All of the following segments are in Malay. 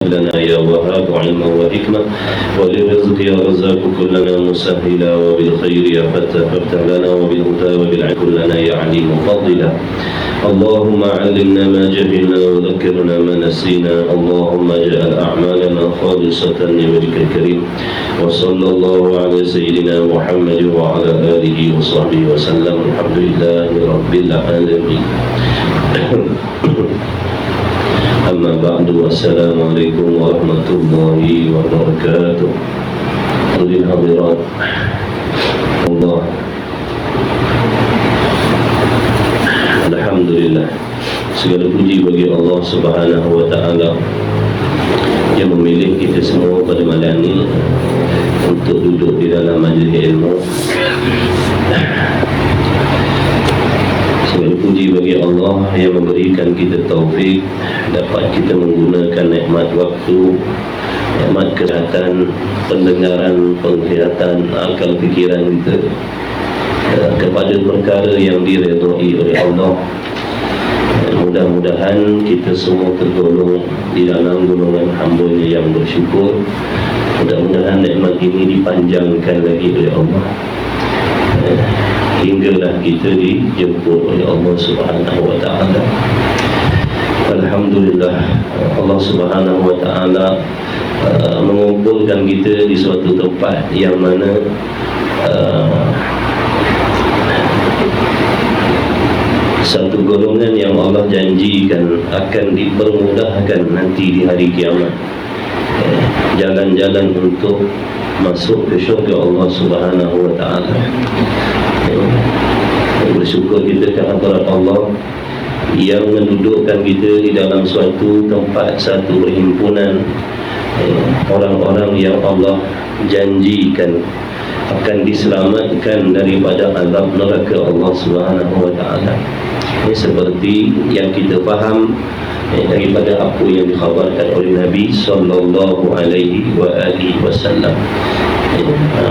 لنا يا وهاب علما وحكمة وللرزق يا رزاق كلنا مسهلا وبالخير يا فتاح فافتح لنا وبالهدى وبالعلم كلنا يا عليم فضلا اللهم علمنا ما جهلنا وذكرنا ما نسينا اللهم اجعل أعمالنا خالصة لوجهك الكريم وصلى الله على سيدنا محمد وعلى آله وصحبه وسلم الحمد لله رب العالمين أما بعد السلام عليكم ورحمة الله وبركاته hadirin hadirat Allah. Alhamdulillah, segala puji bagi Allah Subhanahu wa taala yang memilih kita semua pada malam ini untuk duduk di dalam majlis ilmu. Segala puji bagi Allah yang memberikan kita taufik dapat kita menggunakan nikmat waktu, nikmat kesihatan, pendengaran, penglihatan, akal fikiran kita kepada perkara yang diredai oleh Allah. Mudah-mudahan kita semua tergolong di dalam golongan hamba-Nya yang bersyukur. Mudah-mudahan nikmat ini dipanjangkan lagi oleh Allah hinggalah kita dijemput oleh Allah Subhanahu wa taala. Alhamdulillah, Allah Subhanahu wa taala mengumpulkan kita di suatu tempat yang mana satu golongan yang Allah janjikan akan dipermudahkan nanti di hari kiamat jalan-jalan untuk masuk ke syurga Allah Subhanahu wa taala. Bersyukur kita kehadirat Allah yang mendudukkan kita di dalam suatu tempat, satu perhimpunan orang-orang yang Allah janjikan akan diselamatkan daripada azab neraka Allah Subhanahu wa taala. Ini seperti yang kita faham daripada apa yang dikhabarkan oleh Nabi sallallahu alaihi wasallam.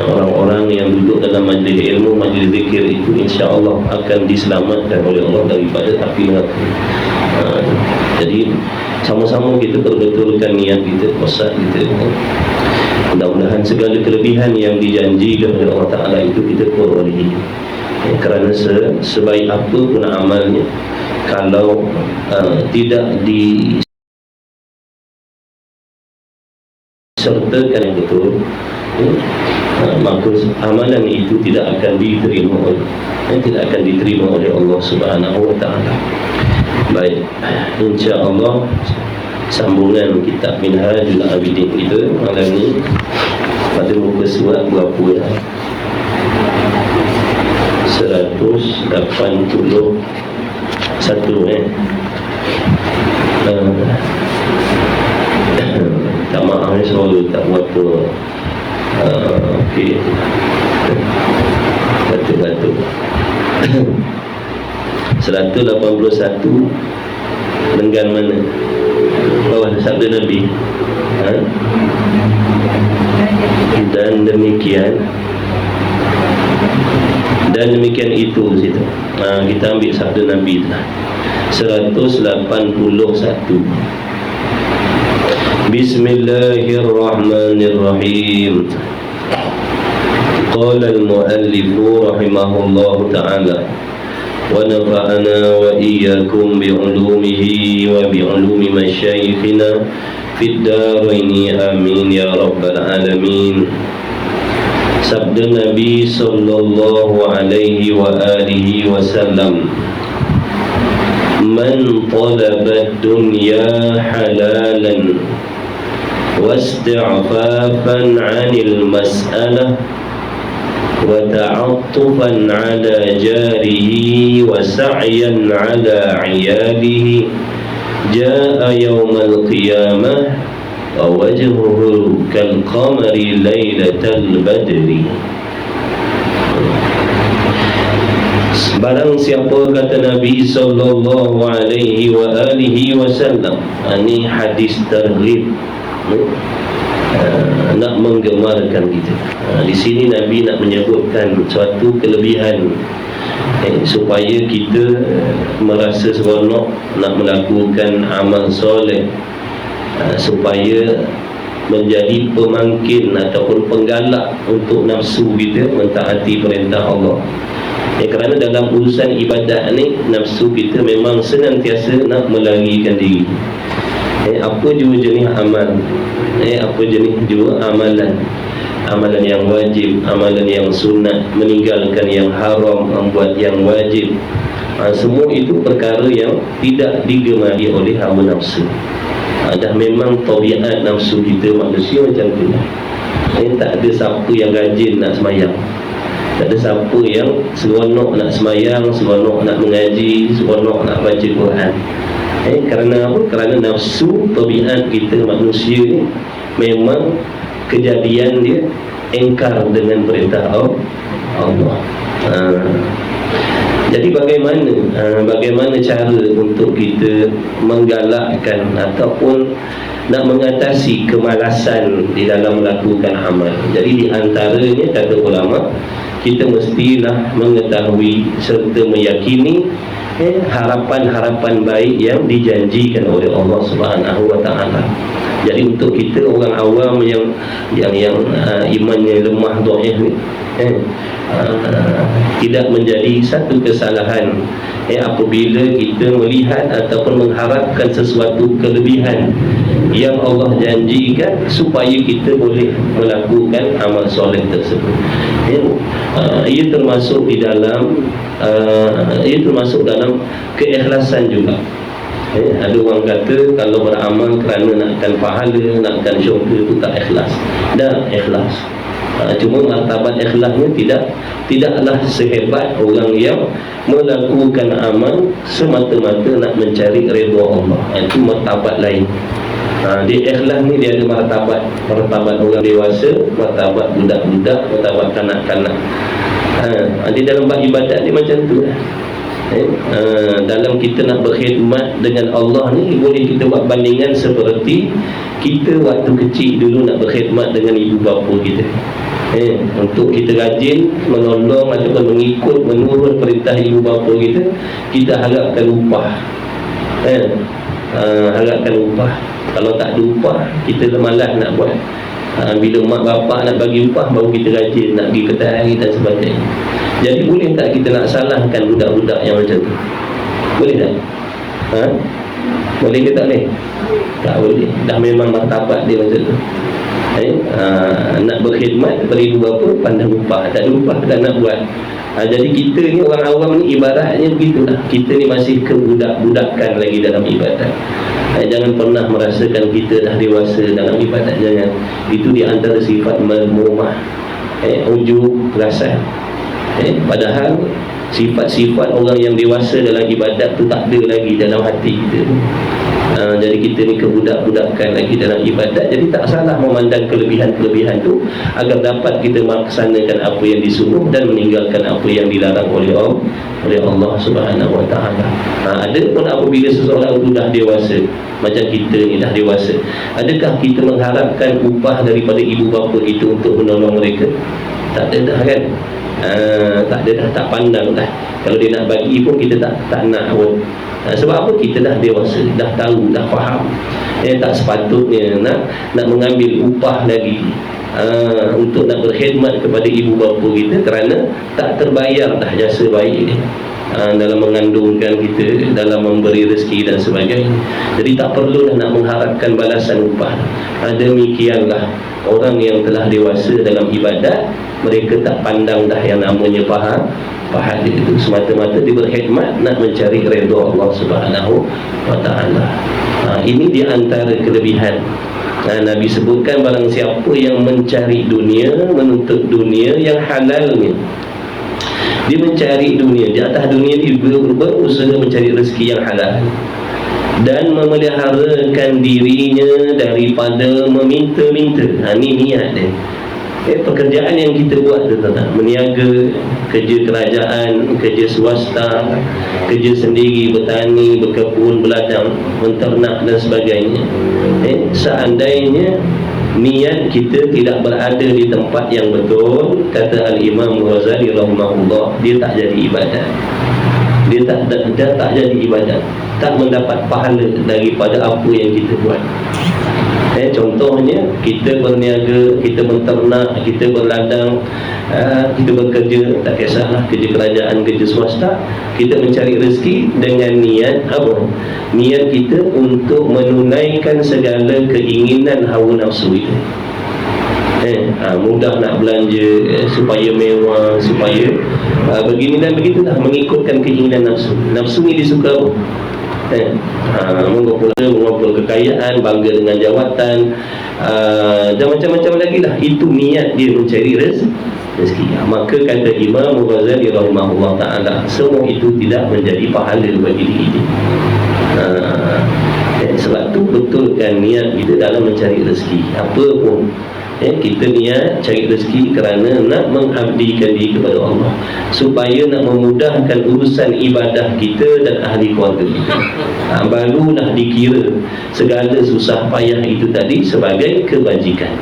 Orang-orang yang duduk dalam majlis ilmu, majlis zikir itu insya-Allah akan diselamatkan oleh Allah daripada api neraka. Jadi sama-sama kita perbetulkan niat kita, puasa kita. Mudah-mudahan segala kelebihan yang dijanjikan oleh Allah Ta'ala itu kita perolehi. Kerana sebaik apa pun amalnya, kalau tidak disertakan yang betul, maka amalan itu tidak akan diterima oleh Allah Subhanahu wa taala. Baik, insya-Allah sambungan kitab Minhajul Abidin kita malam ni pada muka surat berapa ya? 181 tak maaf ni suara tak berapa okey, batuk-batuk. 181 lenggan mana? Bawah sabda Nabi. Dan demikian itu situ. Kita ambil sabda Nabi tu. 181. Bismillahirrahmanirrahim. Qala al-muallif rahimahullahu ta'ala wa nafa'ana wa iyyakum bi'ulumihi wa bi'ulumi masyayikhina fid daraini amin ya rabbal alamin. Sabda Nabi sallallahu alaihi wa alihi wasallam, man talaba ad-dunya halalan واستعفافا عن المسألة وتعطفا على جاره وسعيا على عياله جاء يوم القيامة ووجهه كالقمر ليلة البدر. Barang siapa, kata Nabi sallallahu alaihi wa alihi wasallam, ini hadis targhib, nak menggemarkan kita. Di sini Nabi nak menyebutkan suatu kelebihan supaya kita merasa seronok nak melakukan amal soleh, supaya menjadi pemangkin ataupun penggalak untuk nafsu kita mentaati perintah Allah. Kerana dalam urusan ibadat ni, nafsu kita memang senantiasa nak melarikan diri. Apa jua jenis amal, apa jenis jua amalan, amalan yang wajib, amalan yang sunat, meninggalkan yang haram, membuat yang wajib, semua itu perkara yang tidak digemari oleh hawa nafsu. Dah memang tabiat nafsu kita manusia macam tu. Tak ada siapa yang rajin nak semayang, tak ada siapa yang seronok nak semayang, seronok nak mengaji, seronok nak baca Quran. Kerana apa? Kerana nafsu, tabiat kita manusia ni memang kejadian dia engkar dengan perintah Allah. Jadi bagaimana cara untuk kita menggalakkan ataupun nak mengatasi kemalasan di dalam melakukan amal? Jadi di antaranya, kata ulama, kita mestilah mengetahui serta meyakini harapan-harapan baik yang dijanjikan oleh Allah Subhanahu wa taala. Jadi untuk kita orang awam yang imannya lemah, dhaif ni, tidak menjadi satu kesalahan apabila kita melihat ataupun mengharapkan sesuatu kelebihan yang Allah janjikan supaya kita boleh melakukan amal soleh tersebut. Ia termasuk di dalam keikhlasan juga. Ada orang kata kalau beramal kerana nakkan pahala, nakkan syurga, itu tak ikhlas. Dah ikhlas. Cuma martabat ikhlasnya tidaklah sehebat orang yang melakukan amal semata-mata nak mencari redha Allah. Itu martabat lain. Dia ikhlas ni dia ada martabat orang dewasa, martabat budak-budak, martabat kanak-kanak. Di dalam bab ibadat ni macam tu lah. Dalam kita nak berkhidmat dengan Allah ni, boleh kita buat bandingan seperti kita waktu kecil dulu nak berkhidmat dengan ibu bapa kita. Untuk kita rajin menolong ataupun mengikut menurut perintah ibu bapa kita, kita harapkan upah. Harapkan upah. Kalau tak ada upah, kita malas nak buat. Bila mak bapak nak bagi upah, baru kita rajin nak pergi kedai dan sebagainya. Jadi boleh tak kita nak salahkan budak-budak yang macam tu? Boleh tak? Boleh ke tak boleh? Tak boleh. Dah memang martabat dia macam tu. Nak berkhidmat kepada ibu bapa, pandang upah. Tak ada upah, tak nak buat. Jadi kita ni orang awam ni ibaratnya begitulah. Kita ni masih kebudak-budakan lagi dalam ibadat. Jangan pernah merasakan kita dah dewasa dalam ibadat. Jangan. Itu di antara sifat mazmumah, ujub, rasa. Padahal sifat-sifat orang yang dewasa dalam ibadat tu tak ada lagi dalam hati kita. Jadi kita ni kebudak-budakan lagi dalam ibadat. Jadi tak salah memandang kelebihan-kelebihan tu agar dapat kita melaksanakan apa yang disuruh dan meninggalkan apa yang dilarang oleh Allah Subhanahu wa taala. Ada pun apabila seseorang itu dah dewasa, macam kita ni dah dewasa, adakah kita mengharapkan upah daripada ibu bapa itu untuk menolong mereka? Tak ada dah kan? Tak ada dah, tak pandang dah. Kalau dia nak bagi pun kita tak nak pun. Sebab apa? Kita dah dewasa, dah tahu, dah faham. Tak sepatutnya nak mengambil upah lagi untuk nak berkhidmat kepada ibu bapa kita kerana tak terbayar dah jasa baik dia dalam mengandungkan kita, dalam memberi rezeki dan sebagainya. Jadi tak perlulah nak mengharapkan balasan upah. Demikianlah orang yang telah dewasa dalam ibadat, mereka tak pandang dah yang namanya pahala itu, semata-mata dia berkhidmat nak mencari redha Allah Subhanahu wa taala. Ini di antara kelebihan. Nabi sebutkan barang siapa yang mencari dunia, menuntut dunia yang halalnya, dia mencari dunia, di atas dunia dia berusaha mencari rezeki yang halal dan memeliharakan dirinya daripada meminta-minta. Ini niat dia. Pekerjaan yang kita buat tu, meniaga, kerja kerajaan, kerja swasta, kerja sendiri, bertani, berkebun, berladang, menternak dan sebagainya. Seandainya niat kita tidak berada di tempat yang betul, kata Al-Imam Ghazali rahimahullah, dia tak jadi ibadat. dia tak jadi ibadat, tak mendapat pahala daripada apa yang kita buat. Contohnya kita berniaga, kita menternak, kita berladang, kita bekerja, tak kisahlah kerja kerajaan, kerja swasta, kita mencari rezeki dengan niat apa? Niat kita untuk menunaikan segala keinginan hawa nafsu itu. Mudah nak belanja, supaya mewah, supaya begini dan begitulah, mengikutkan keinginan nafsu. Nafsu ni dia suka apa? Mengumpul kekayaan, bangga dengan jawatan, dan macam-macam lagi lah. Itu niat dia mencari rezeki. Maka kata Imam Ghazali rahimahullah ta'ala, semua itu tidak menjadi pahala bagi diri dia. Sebab tu betulkan niat kita dalam mencari rezeki. Apa pun kita niat cari rezeki kerana nak mengabdikan diri kepada Allah, supaya nak memudahkan urusan ibadah kita dan ahli keluarga kita. Barulah dikira segala susah payah itu tadi sebagai kebajikan.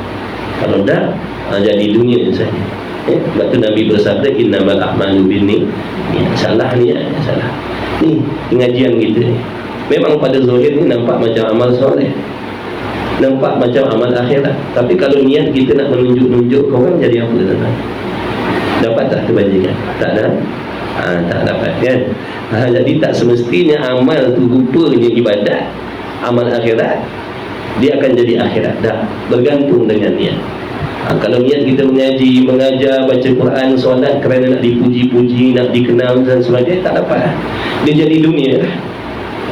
Kalau tak, jadi dunia saja. Sebab tu Nabi bersabda, innamal a'malu binniyat. Salah niat, salah. Ni pengajian kita ni memang pada zahir ni nampak macam amal soleh, nampak macam amal akhirat, tapi kalau niat kita nak menunjuk-nunjuk kau orang, jadi apa tuan-tuan? Dapat tak kebajikan? Tak ada? Tak dapat kan? Jadi tak semestinya amal tu rupanya ibadat, amal akhirat, dia akan jadi akhirat. Dah bergantung dengan niat. Kalau niat kita mengaji, mengajar, baca Quran, solat kerana nak dipuji-puji, nak dikenal dan sebagainya, tak dapat. Dia jadi dunia.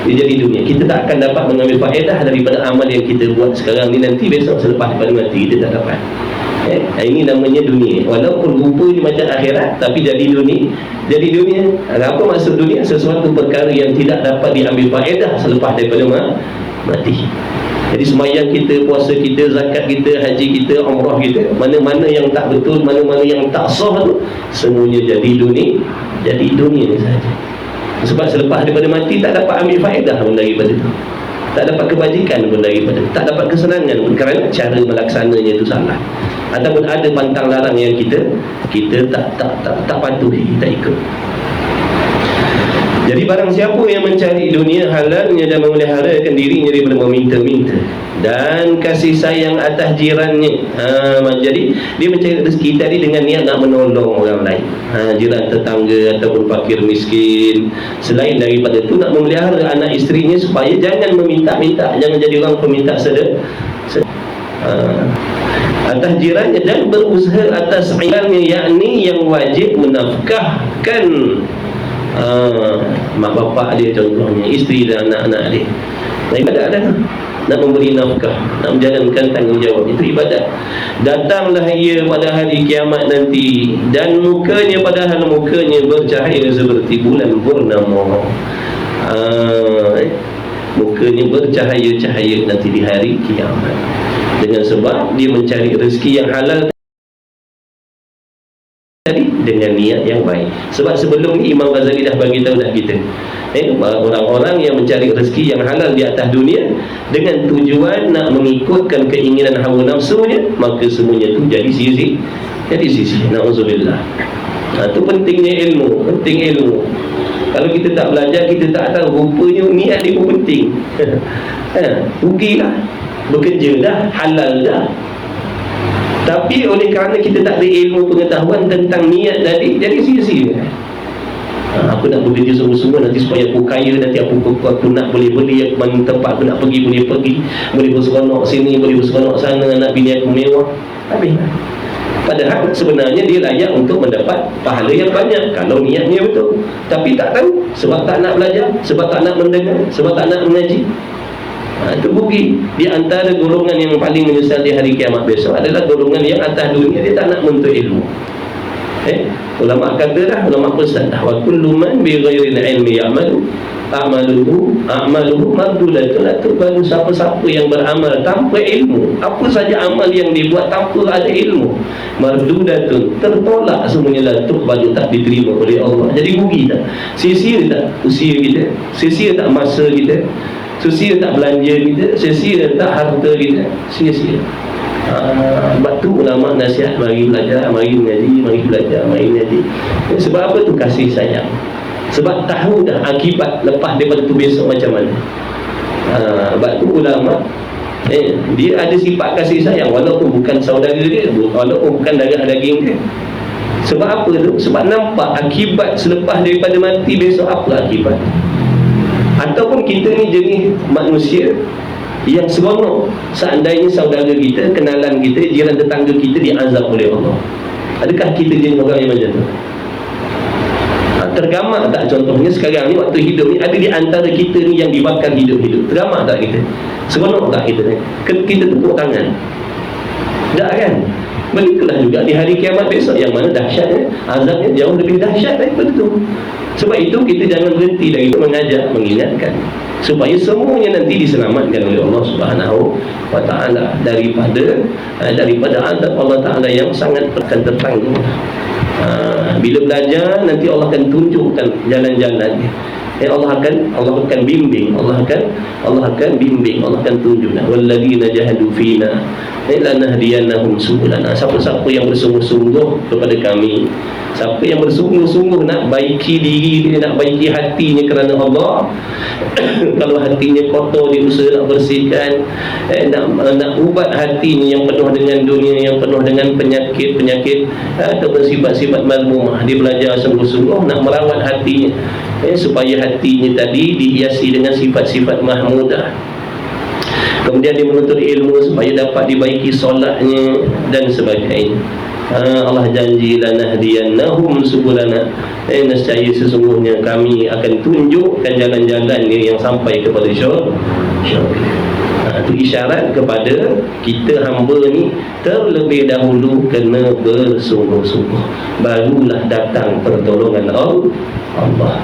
Dia jadi dunia. Kita tak akan dapat mengambil faedah daripada amal yang kita buat sekarang ni. Nanti besok selepas daripada mati kita tak dapat. Ini namanya dunia. Walaupun rupanya macam akhirat, tapi jadi dunia. Jadi dunia. Apa maksud dunia? Sesuatu perkara yang tidak dapat diambil faedah selepas daripada mati. Jadi sembahyang kita, puasa kita, zakat kita, haji kita, umrah kita, mana-mana yang tak betul, mana-mana yang tak sah tu, semuanya jadi dunia. Jadi dunia saja. Sebab selepas daripada mati tak dapat ambil faedah pun daripada itu, tak dapat kebajikan pun daripada itu, tak dapat kesenangan pun, kerana cara melaksananya itu salah, ataupun ada pantang larang yang kita tak patuhi, tak ikut. Jadi barang siapa yang mencari dunia halalnya dan memeliharakan dirinya daripada meminta-minta dan kasih sayang atas jirannya, jadi dia mencari rezeki tadi dengan niat nak menolong orang lain, jiran tetangga ataupun fakir miskin. Selain daripada itu, nak memelihara anak isterinya supaya jangan meminta-minta, jangan jadi orang peminta sedekah atas jirannya, dan berusaha atas iyalnya, yakni yang wajib menafkahkan mak bapak dia, contohnya isteri dan anak-anak dia. Ibadat dah, nak memberi nafkah, nak menjalankan tanggungjawab, itu ibadat. Datanglah ia pada hari kiamat nanti, dan mukanya, padahal mukanya bercahaya seperti bulan purnama. Mukanya bercahaya-cahaya nanti di hari kiamat, dengan sebab dia mencari rezeki yang halal tadi dengan niat yang baik. Sebab sebelum ni Imam Ghazali dah bagi tahu dah kita, orang-orang yang mencari rezeki yang halal di atas dunia dengan tujuan nak mengikutkan keinginan hawa nafsunya, maka semuanya tu jadi sisi. Na'udzubillah. Itu pentingnya ilmu, penting ilmu. Kalau kita tak belajar, kita tak tahu rupanya niat dia pun penting. Rugilah, bekerja dah, halal dah, tapi oleh kerana kita tak ada ilmu pengetahuan tentang niat tadi, jadi sia-sia. Aku nak bekerja sungguh-sungguh nanti supaya aku kaya, nanti aku nak boleh beli, aku mana tempat aku nak pergi boleh pergi, boleh berseronok sini, boleh berseronok sana, nak bini aku mewah. Habislah. Padahal sebenarnya dia layak untuk mendapat pahala yang banyak kalau niatnya betul. Tapi tak tahu, sebab tak nak belajar, sebab tak nak mendengar, sebab tak nak mengaji. Itu rugi. Di antara golongan yang paling menyesal di hari kiamat besok adalah golongan yang atas dunia, dia tak nak menuntut ilmu. Ulama kata dah, ulama pesan dah, wa kullu man bi ghairi ilmi ya'malu a'maluhu mardudatun la tuqbalu. Siapa-siapa yang beramal tanpa ilmu, apa saja amal yang dibuat tanpa ada ilmu, mardudatun, tertolak semuanya, la tuqbalu, tak diterima oleh Allah. Jadi rugi tak? Sia-sia tak usia kita? Sia-sia tak masa kita? Sia-sia tak belanja kita? Sia-sia tak harta kita? Sia-sia. Sebab tu ulama nasihat, mari belajar, mari mengaji, mari belajar, mari mengaji. Sebab apa tu? Kasih sayang. sebab tahu dah akibat lepas daripada tu besok macam mana. Sebab tu ulama dia ada sifat kasih sayang walaupun bukan saudara dia, walaupun bukan darah daging dia. Sebab apa tu? Sebab nampak akibat selepas daripada mati besok apa akibat. Ataupun kita ni jenis manusia yang seronok seandainya saudara kita, kenalan kita, jiran tetangga kita diazab oleh Allah. Adakah kita jenis orang yang macam tu? Tergamak tak contohnya sekarang ni waktu hidup ni ada di antara kita ni yang dibakar hidup-hidup? Tergamak tak kita? Seronok tak kita ni? Kita tepuk tangan? Tak kan? Begitulah juga di hari kiamat besok, yang mana dahsyatnya, azabnya jauh lebih dahsyat daripada itu. Sebab itu kita jangan berhenti dari mengajak, mengingatkan supaya semuanya nanti diselamatkan oleh Allah Subhanahu wa ta'ala daripada azab Allah Ta'ala yang sangat akan tertanggung. Bila belajar nanti Allah akan tunjukkan jalan-jalan. Allah akan bimbing, Allah akan bimbing, Allah akan tunjuk. Walladzina jahadu fina lanahdiyannahum subulana. Siapa-siapa yang bersungguh-sungguh kepada kami, siapa yang bersungguh-sungguh nak baiki diri dia, nak baiki hatinya kerana Allah. Kalau hatinya kotor, dia usaha nak bersihkan, nak ubat hatinya yang penuh dengan dunia, yang penuh dengan penyakit ataupun sifat-sifat mazmumah, dia belajar sungguh-sungguh nak merawat hatinya, supaya hatinya tadi dihiasi dengan sifat-sifat mahmudah. Kemudian dia menuntut ilmu supaya dapat dibaiki solatnya dan sebagainya. Allah janji lanahdiyannahum subulana, nescaya sesungguhnya kami akan tunjukkan jalan-jalan yang sampai kepada syurga. Itu isyarat kepada kita hamba ni terlebih dahulu kena bersungguh-sungguh, barulah datang pertolongan Allah.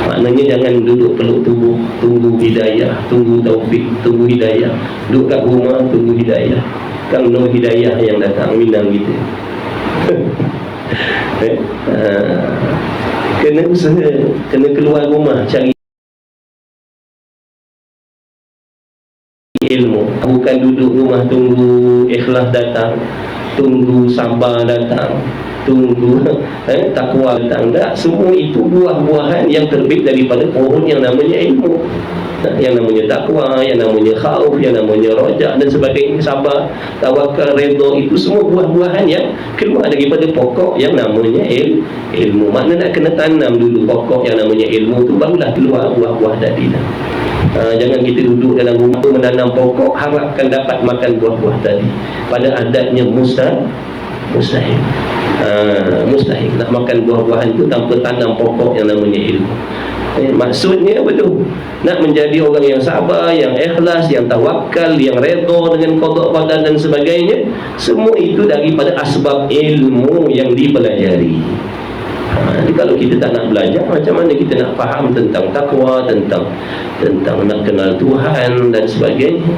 Maknanya jangan duduk peluk tubuh, tunggu hidayah, tunggu taufik, tunggu hidayah. Duduk kat rumah tunggu hidayah. Kan no hidayah yang datang minang kita. Kena usaha, kena keluar rumah cari ilmu. Bukan duduk rumah tunggu ikhlas datang, tunggu sabar datang, tunggu takwa datang. Tak, semua itu buah-buahan yang terbit daripada pohon yang namanya ilmu, yang namanya takwa, yang namanya khauf, yang namanya rojak dan sebagainya, sabar, tawakal, redha. Itu semua buah-buahan yang keluar daripada pokok yang namanya ilmu. Maknanya nak kena tanam dulu pokok yang namanya ilmu tu, barulah keluar buah-buah tadi. Jangan kita duduk dalam rumah menanam pokok harapkan dapat makan buah-buah tadi. Pada adatnya mustahil. Mustahil nak makan buah-buahan itu tanpa tanam pokok yang namanya ilmu. Maksudnya apa tu? Nak menjadi orang yang sabar, yang ikhlas, yang tawakal, yang redha dengan qada qadar dan sebagainya. Semua itu daripada asbab ilmu yang dipelajari. Jadi kalau kita tak nak belajar, macam mana kita nak faham tentang takwa, tentang nak kenal Tuhan dan sebagainya.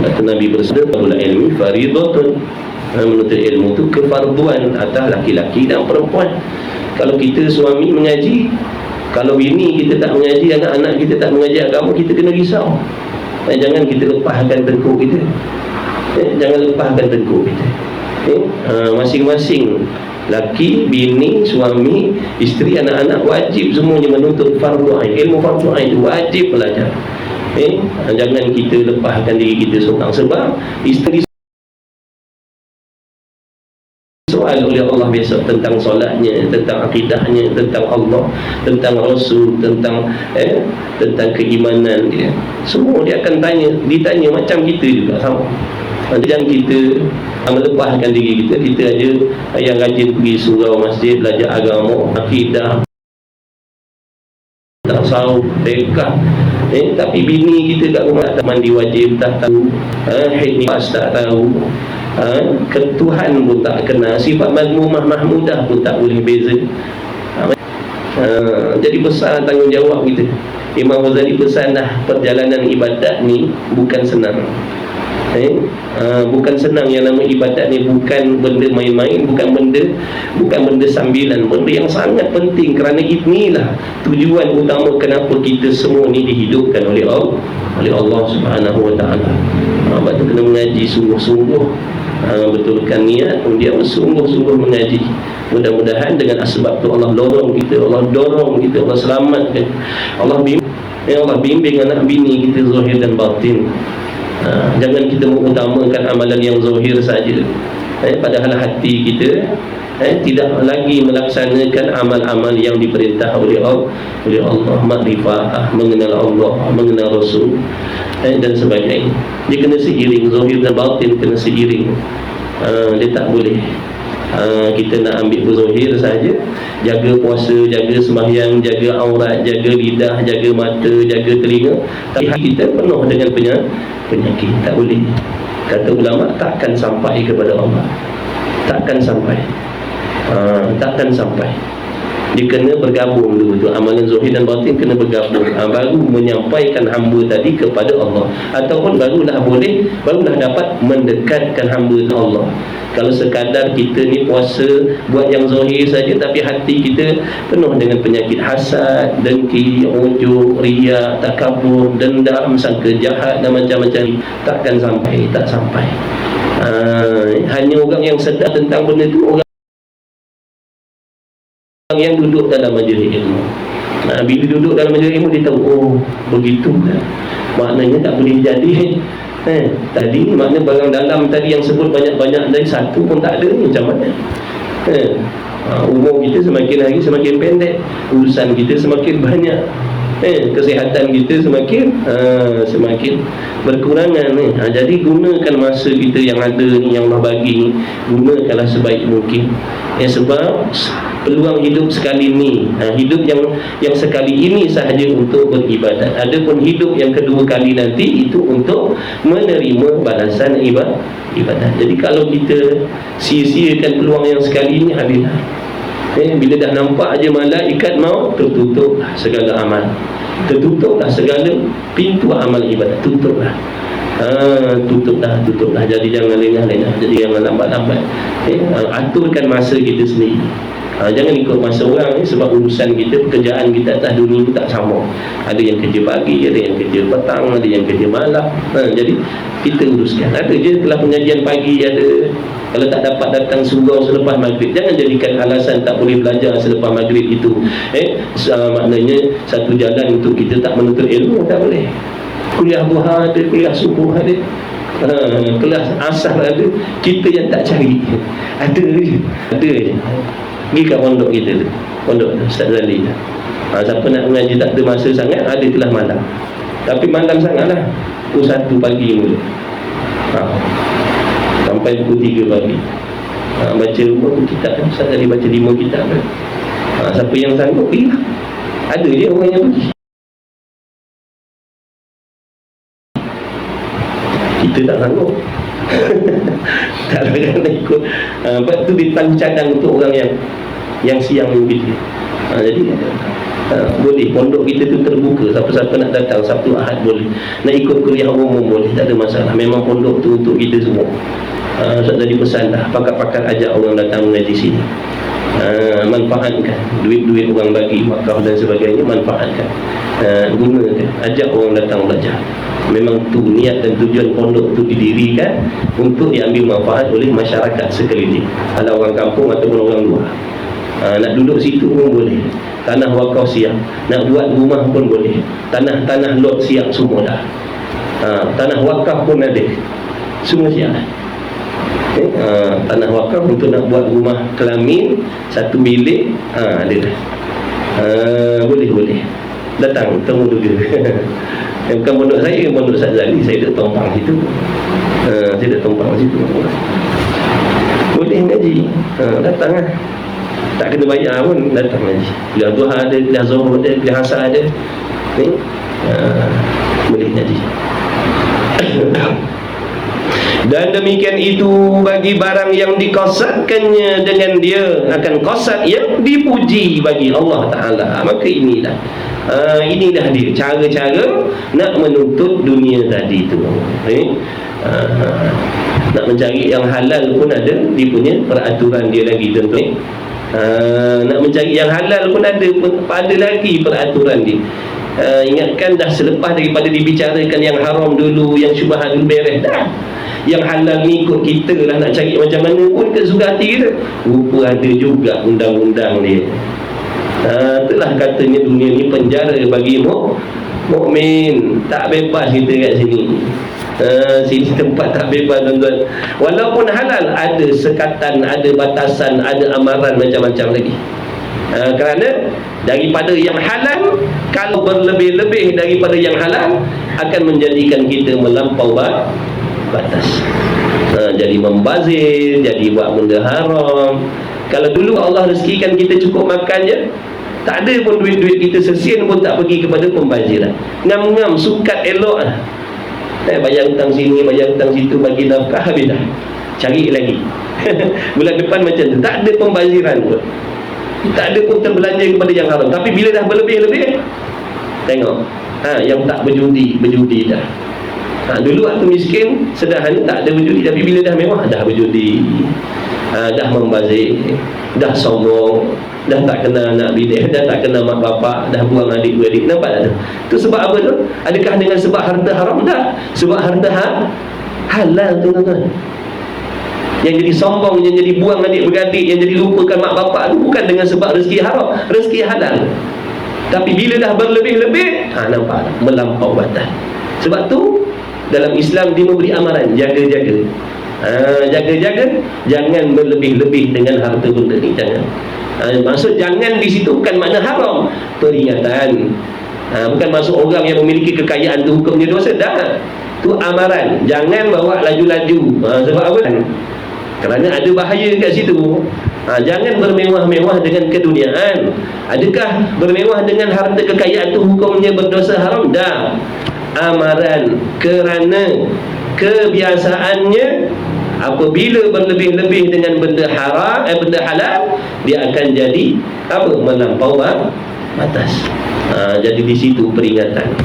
Kata Nabi bersabda, "Talabul ilmi fariidatun." Menuntut ilmu itu kefarduan atas laki-laki dan perempuan. Kalau kita suami mengaji, kalau bini kita tak mengaji, anak-anak kita tak mengaji agama, kita kena risau. Jangan kita lepaskan tengkuk kita. Jangan lepaskan tengkuk kita. Masing-masing laki, bini, suami, isteri, anak-anak wajib semuanya menuntut fardu ain. Ilmu fardu ain itu wajib belajar. Jangan kita lepaskan diri kita seorang, sebab isteri soal oleh Allah besok tentang solatnya, tentang akidahnya, tentang Allah, tentang Rasul, tentang keimanan dia. Semua dia akan ditanya macam kita juga sama. Jangan kita melepaskan diri kita. Kita aja yang rajin pergi surau masjid, belajar agama, akidah, tasawuf, fiqh. Tapi bini kita kat rumah tak mandi wajib, tak tahu, haid nifas tak tahu, ketuhan pun tak kenal, sifat mazmumah mahmudah pun tak boleh beza. Jadi besar tanggungjawab kita. Imam Ghazali pesan dah, perjalanan ibadat ni bukan senang. Bukan senang. Yang nama ibadat ni bukan benda main-main, bukan benda sambilan, benda yang sangat penting. Kerana inilah tujuan utama kenapa kita semua ni dihidupkan oleh Allah Subhanahu wa ta'ala. Sebab tu kena mengaji sungguh-sungguh, betulkan niat, kemudian sungguh-sungguh mengaji. Mudah-mudahan dengan asbab tu Allah dorong kita, Allah selamatkan, Allah bimbing anak bini kita zahir dan batin. Jangan kita mengutamakan amalan yang zahir saja, padahal hati kita tidak lagi melaksanakan amal-amal yang diperintah oleh Allah, makrifah, mengenal Allah, mengenal Rasul, dan sebagainya. Dia kena seiring, zahir dan batin kena seiring. Dia tak boleh kita nak ambil berzahir saja, jaga puasa, jaga sembahyang, jaga aurat, jaga lidah, jaga mata, jaga telinga, tapi kita penuh dengan penyakit. Tak boleh. Kata ulama, takkan sampai kepada Allah, takkan sampai. Dia kena bergabung dulu tu, amalan zahir dan batin kena bergabung, baru menyampaikan hamba tadi kepada Allah, ataupun barulah dapat mendekatkan hamba ke Allah. Kalau sekadar kita ni puasa buat yang zahir saja, tapi hati kita penuh dengan penyakit hasad, dengki, ujub, riya, takabur, dendam, sangka jahat dan macam-macam, tak sampai. Hanya orang yang sedar tentang benda tu, orang yang duduk dalam majlis ilmu. Bila duduk dalam majlis ilmu, dia tahu, oh begitu kan, maknanya tak boleh jadi. Tadi makna barang dalam tadi yang sebut banyak-banyak, dari satu pun tak ada ni, macam mana? Umur kita semakin hari semakin pendek, urusan kita semakin banyak, kesihatan kita semakin berkurangan ni. Jadi gunakan masa kita yang ada ni, yang Allah bagi ni, gunakanlah sebaik mungkin. Sebab peluang hidup sekali ni, hidup yang sekali ini sahaja untuk beribadat. Adapun hidup yang kedua kali nanti, itu untuk menerima balasan ibadat. Jadi kalau kita sia-siakan peluang yang sekali ini, habislah. Bila dah nampak aja malaikat mau, tertutuplah segala amal, tertutuplah segala pintu amal ibadat, tutuplah. Jadi jangan lengah-lengah, jadi jangan lambat-lambat. Aturkan masa kita sendiri. Jangan ikut masa orang, sebab urusan kita, pekerjaan kita atas dunia itu tak sama. Ada yang kerja pagi, ada yang kerja petang, ada yang kerja malam. Jadi kita uruskan. Ada je kelas pengajian pagi, ada. Kalau tak dapat datang surau selepas maghrib, jangan jadikan alasan tak boleh belajar selepas maghrib itu maknanya satu jalan untuk kita tak menuntut ilmu. Tak boleh. Kuliah duha ada, kuliah subuh ada, kelas asar ada. Kita yang tak cari. Ada je. Pergi kat pondok kita tu, pondok Ustaz Zali. Siapa nak mengaji tak ada masa sangat, ada kelas malam. Tapi malam sangatlah, pukul 1 pagi mula, sampai pukul 3 pagi. Baca berapa kitab kan? Ustaz Zali baca 5 kitab kan? Siapa yang sanggup, pergilah. Ada je orang yang pergi. Kita tak sanggup. Tak nak ikut. Lepas tu ditancadang untuk orang yang siang begitu. Jadi boleh, pondok kita tu terbuka, siapa-siapa nak datang Sabtu Ahad boleh, nak ikut kuliah umum boleh, tak ada masalah. Memang pondok tu untuk kita semua. Ustaz tadi pesan dah, pakar-pakar ajak orang datang mengaji sini. Manfaatkan duit-duit orang bagi wakaf dan sebagainya, manfaatkan, gunakan, ajak orang datang belajar. Memang tu niat dan tujuan pondok tu didirikan untuk diambil manfaat oleh masyarakat sekeliling, ada orang kampung ataupun orang luar. Nak duduk situ pun boleh, tanah wakaf siap, nak buat rumah pun boleh, tanah lot siap semua dah. Tanah wakaf pun ada, semua siap. Tanah wakaf untuk nak buat rumah kelamin 1 bilik, ada dah. Boleh datang temu juga. Bukan pondok saya, pondok Ustaz Zali, saya dah tumpang situ. Boleh ngaji, datang lah. Tak kena bayar pun, datang ngaji. Kuliah duha ada, kuliah zuhur ada, kuliah asar ada. Boleh ngaji. Dan demikian itu bagi barang yang dikosatkannya dengan dia akan kosat yang dipuji bagi Allah Ta'ala. Maka inilah dia cara-cara nak menuntut dunia tadi tu. Nak mencari yang halal pun ada, dia punya peraturan dia lagi tentu. Nak mencari yang halal pun ada lagi peraturan dia. Ingatkan dah selepas daripada dibicarakan yang haram dulu, yang syubhat dulu beres dah. Yang halal ni ikut kita lah, nak cari macam mana pun ke suka hati kita. Rupa ada juga undang-undang dia. Itulah katanya dunia ni penjara bagi mukmin. Tak bebas kita kat sini. Sini tempat tak bebas, tuan-tuan. Walaupun halal, ada sekatan, ada batasan, ada amaran macam-macam lagi. Kerana daripada yang halal, kalau berlebih-lebih daripada yang halal, akan menjadikan kita melampau batas. Jadi membazir, jadi buat benda haram. Kalau dulu Allah rezekikan kita cukup makan je, tak ada pun duit-duit kita sesen pun tak pergi kepada pembaziran. Ngam-ngam, sukat elok lah. Bayar hutang sini, bayar hutang situ, bagi nafkah, habis dah. Cari lagi. Bulan depan macam tu. Tak ada pembaziran pun. Tak ada pun terbelanja kepada yang haram. Tapi bila dah berlebih-lebih, tengok, yang tak berjudi dah. Dulu waktu miskin, sederhana, tak ada berjudi. Tapi bila dah mewah, dah berjudi, dah membazir, dah sombong, dah tak kenal anak bidik, dah tak kenal mak bapak, dah buang adik-beradik. Nampak tak tu? Tu sebab apa tu? Adakah dengan sebab harta haram? Tak. Sebab harta halal tu, tuan-tuan. Yang jadi sombong, yang jadi buang adik-beradik, yang jadi lupakan mak bapak tu bukan dengan sebab rezeki haram, rezeki halal. Tapi bila dah berlebih-lebih, nampak tak? Melampau batas. Sebab tu dalam Islam dia memberi amaran, jaga-jaga. Jaga-jaga, jangan berlebih-lebih dengan harta benda ni, jangan. Maksud jangan di situ bukan makna haram, peringatan. Bukan maksud orang yang memiliki kekayaan tu hukumnya dosa, dah. Tu amaran, jangan bawa laju-laju. Sebab apa? Kerana ada bahaya kat situ. Jangan bermewah-mewah dengan keduniaan. Adakah bermewah dengan harta kekayaan tu hukumnya berdosa haram? Dah. Amaran, kerana kebiasaannya apabila berlebih-lebih dengan benda haram, benda halal, dia akan jadi apa? Melampau batas. Jadi di situ peringatan.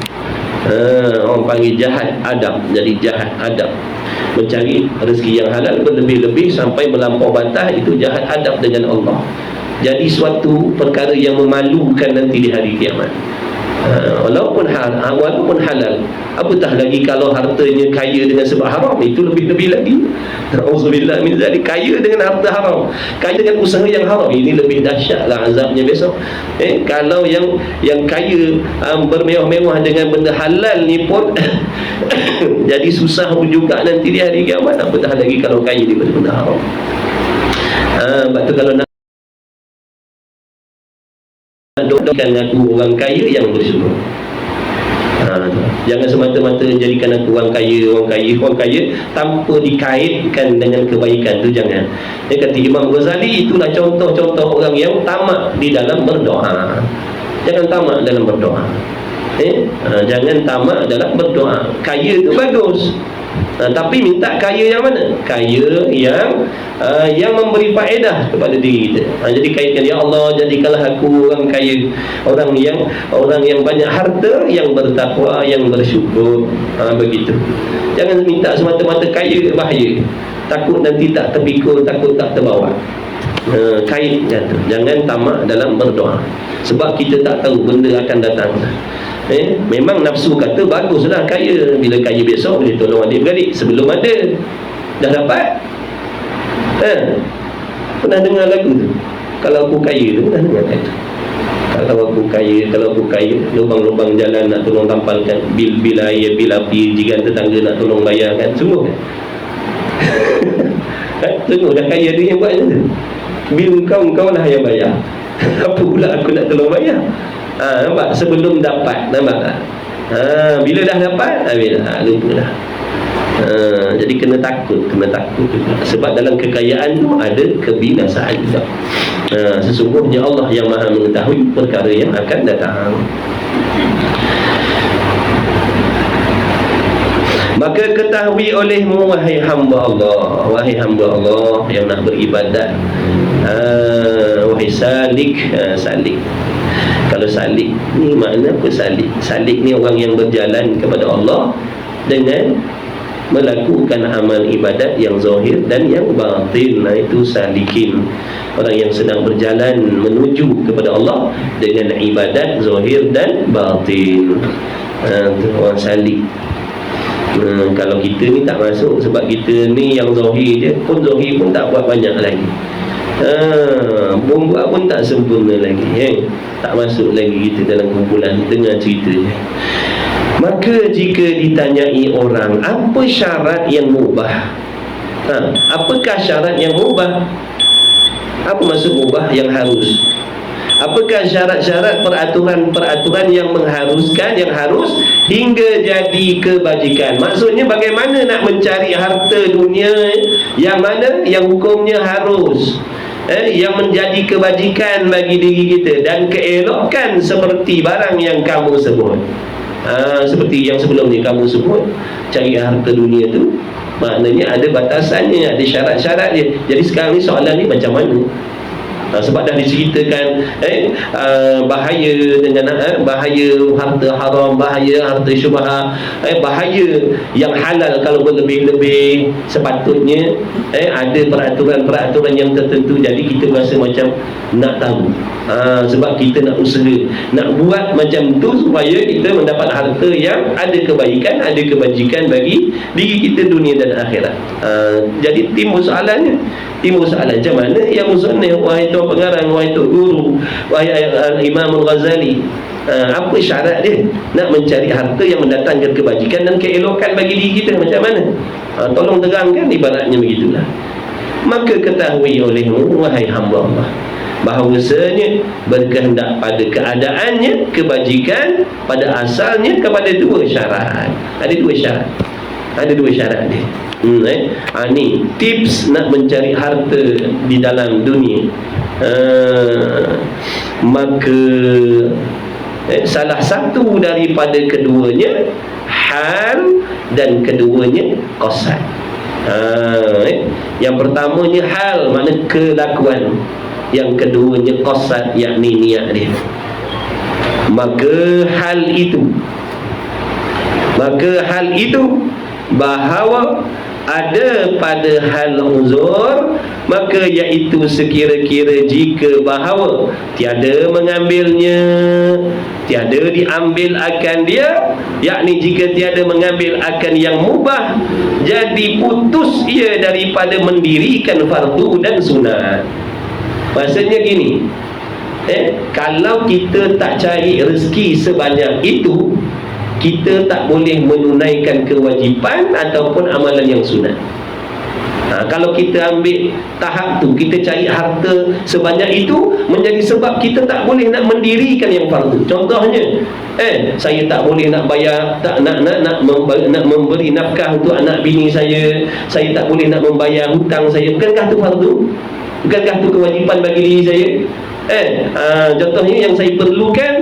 Orang panggil jahat adab. Jadi jahat adab, mencari rezeki yang halal berlebih-lebih sampai melampau batas, itu jahat adab dengan Allah. Jadi suatu perkara yang memalukan nanti di hari kiamat. Walaupun halal, apatah lagi kalau hartanya kaya dengan sebab haram, itu lebih-lebih lagi. Auzubillah min zalik, kaya dengan harta haram, kaya dengan usaha yang haram, ini lebih dahsyatlah azabnya besok. Kalau yang kaya bermewah-mewah dengan benda halal ni pun jadi susah pun juga nanti di hari kiamat, apatah lagi kalau kaya daripada benda haram. Sebab tu kalau nak doakan aku orang kaya yang bersyukur. Jangan semata-mata jadikan aku orang kaya tanpa dikaitkan dengan kebaikan tu, jangan. Dia kata Imam Ghazali, itulah contoh-contoh orang yang tamak di dalam berdoa. Jangan tamak dalam berdoa. Jangan tamak dalam berdoa. Kaya tu bagus, tapi minta kaya yang mana? Kaya yang memberi faedah kepada diri kita. Jadi kaitkan, ya Allah, jadikanlah aku orang kaya, orang yang banyak harta, yang bertakwa, yang bersyukur. Begitu. Jangan minta semata-mata kaya, bahaya. Takut nanti tak terpikul, takut tak terbawa. Kaitkan tu. Jangan tamak dalam berdoa, sebab kita tak tahu benda akan datang. Memang nafsu kata baguslah kaya, bila kaya besok boleh tolong adik-beradik. Sebelum ada dah dapat. Pernah dengar lagu tu? Kalau aku kaya tu, pernah dengar lagu tu? Kalau aku kaya, lubang-lubang jalan nak tolong tampalkan, bil air, bil api, jiran tetangga nak tolong bayarkan, sungguh kan? Sungguh dah kaya dia yang buat tu. Bil kau lah yang bayar. Apa pula aku nak tolong bayar? Nampak? Sebelum dapat, nampak tak? Bila dah dapat, lupa dah. Jadi kena takut juga. Sebab dalam kekayaan tu ada kebinasaan juga. Sesungguhnya Allah yang maha mengetahui perkara yang akan datang. Maka ketahui olehmu, wahai hamba Allah yang nak beribadat, wahai salik. Kalau salik ni makna apa? Salik ni orang yang berjalan kepada Allah dengan melakukan amal ibadat yang zahir dan yang batin. Itu salikin, orang yang sedang berjalan menuju kepada Allah dengan ibadat zahir dan batin. Orang salik. Kalau kita ni tak masuk, sebab kita ni yang zahir je, pun zahir pun tak buat banyak lagi, buat pun tak sempurna lagi, tak masuk lagi kita dalam kumpulan dengan ceritanya. Maka jika ditanyai orang, apa syarat yang mubah? Apakah syarat yang mubah? Apa maksud mubah yang harus? Apakah syarat-syarat peraturan-peraturan yang mengharuskan, yang harus hingga jadi kebajikan? Maksudnya bagaimana nak mencari harta dunia yang mana yang hukumnya harus, yang menjadi kebajikan bagi diri kita, dan keelokan seperti barang yang kamu sebut. Seperti yang sebelum ni kamu sebut, cari harta dunia tu maknanya ada batasannya, ada syarat-syarat dia. Jadi sekarang ni soalan ni macam mana? Sebab dah diceritakan bahaya dengan bahaya harta haram, bahaya harta syubhah, bahaya yang halal kalau berlebih-lebih. Sepatutnya ada peraturan-peraturan yang tertentu. Jadi kita rasa macam nak tahu, sebab kita nak usaha nak buat macam tu supaya kita mendapat harta yang ada kebaikan, ada kebajikan bagi diri kita dunia dan akhirat. Jadi timbul soalan macam mana yang musannif, wahai tuan pengarang, wahai tok guru, wahai Imam Al-Ghazali, apa syarat dia nak mencari harta yang mendatangkan kebajikan dan keelokan bagi diri kita, macam mana? Tolong terangkan, ibaratnya begitulah. Maka ketahui olehmu, wahai hamba Allah, bahawasanya berkehendak pada keadaannya kebajikan pada asalnya kepada dua syarat. Ada dua syarat dia. Ni tips nak mencari harta di dalam dunia. Maka salah satu daripada keduanya hal, dan keduanya qasad. Yang pertamanya hal, makna kelakuan. Yang keduanya qasad, yakni niat dia. Maka hal itu bahawa ada pada hal uzur, maka iaitu sekira-kira jika bahawa tiada mengambilnya, tiada diambil akan dia, yakni jika tiada mengambil akan yang mubah, jadi putus ia daripada mendirikan fardu dan sunat. Maksudnya gini, kalau kita tak cari rezeki sebanyak itu, kita tak boleh menunaikan kewajipan ataupun amalan yang sunat. Kalau kita ambil tahap tu, kita cari harta sebanyak itu menjadi sebab kita tak boleh nak mendirikan yang fardu. Contohnya, saya tak boleh nak bayar, nak memberi nafkah untuk anak bini saya tak boleh nak membayar hutang saya. Bukankah tu fardu? Bukankah tu kewajipan bagi diri saya? Contohnya yang saya perlukan,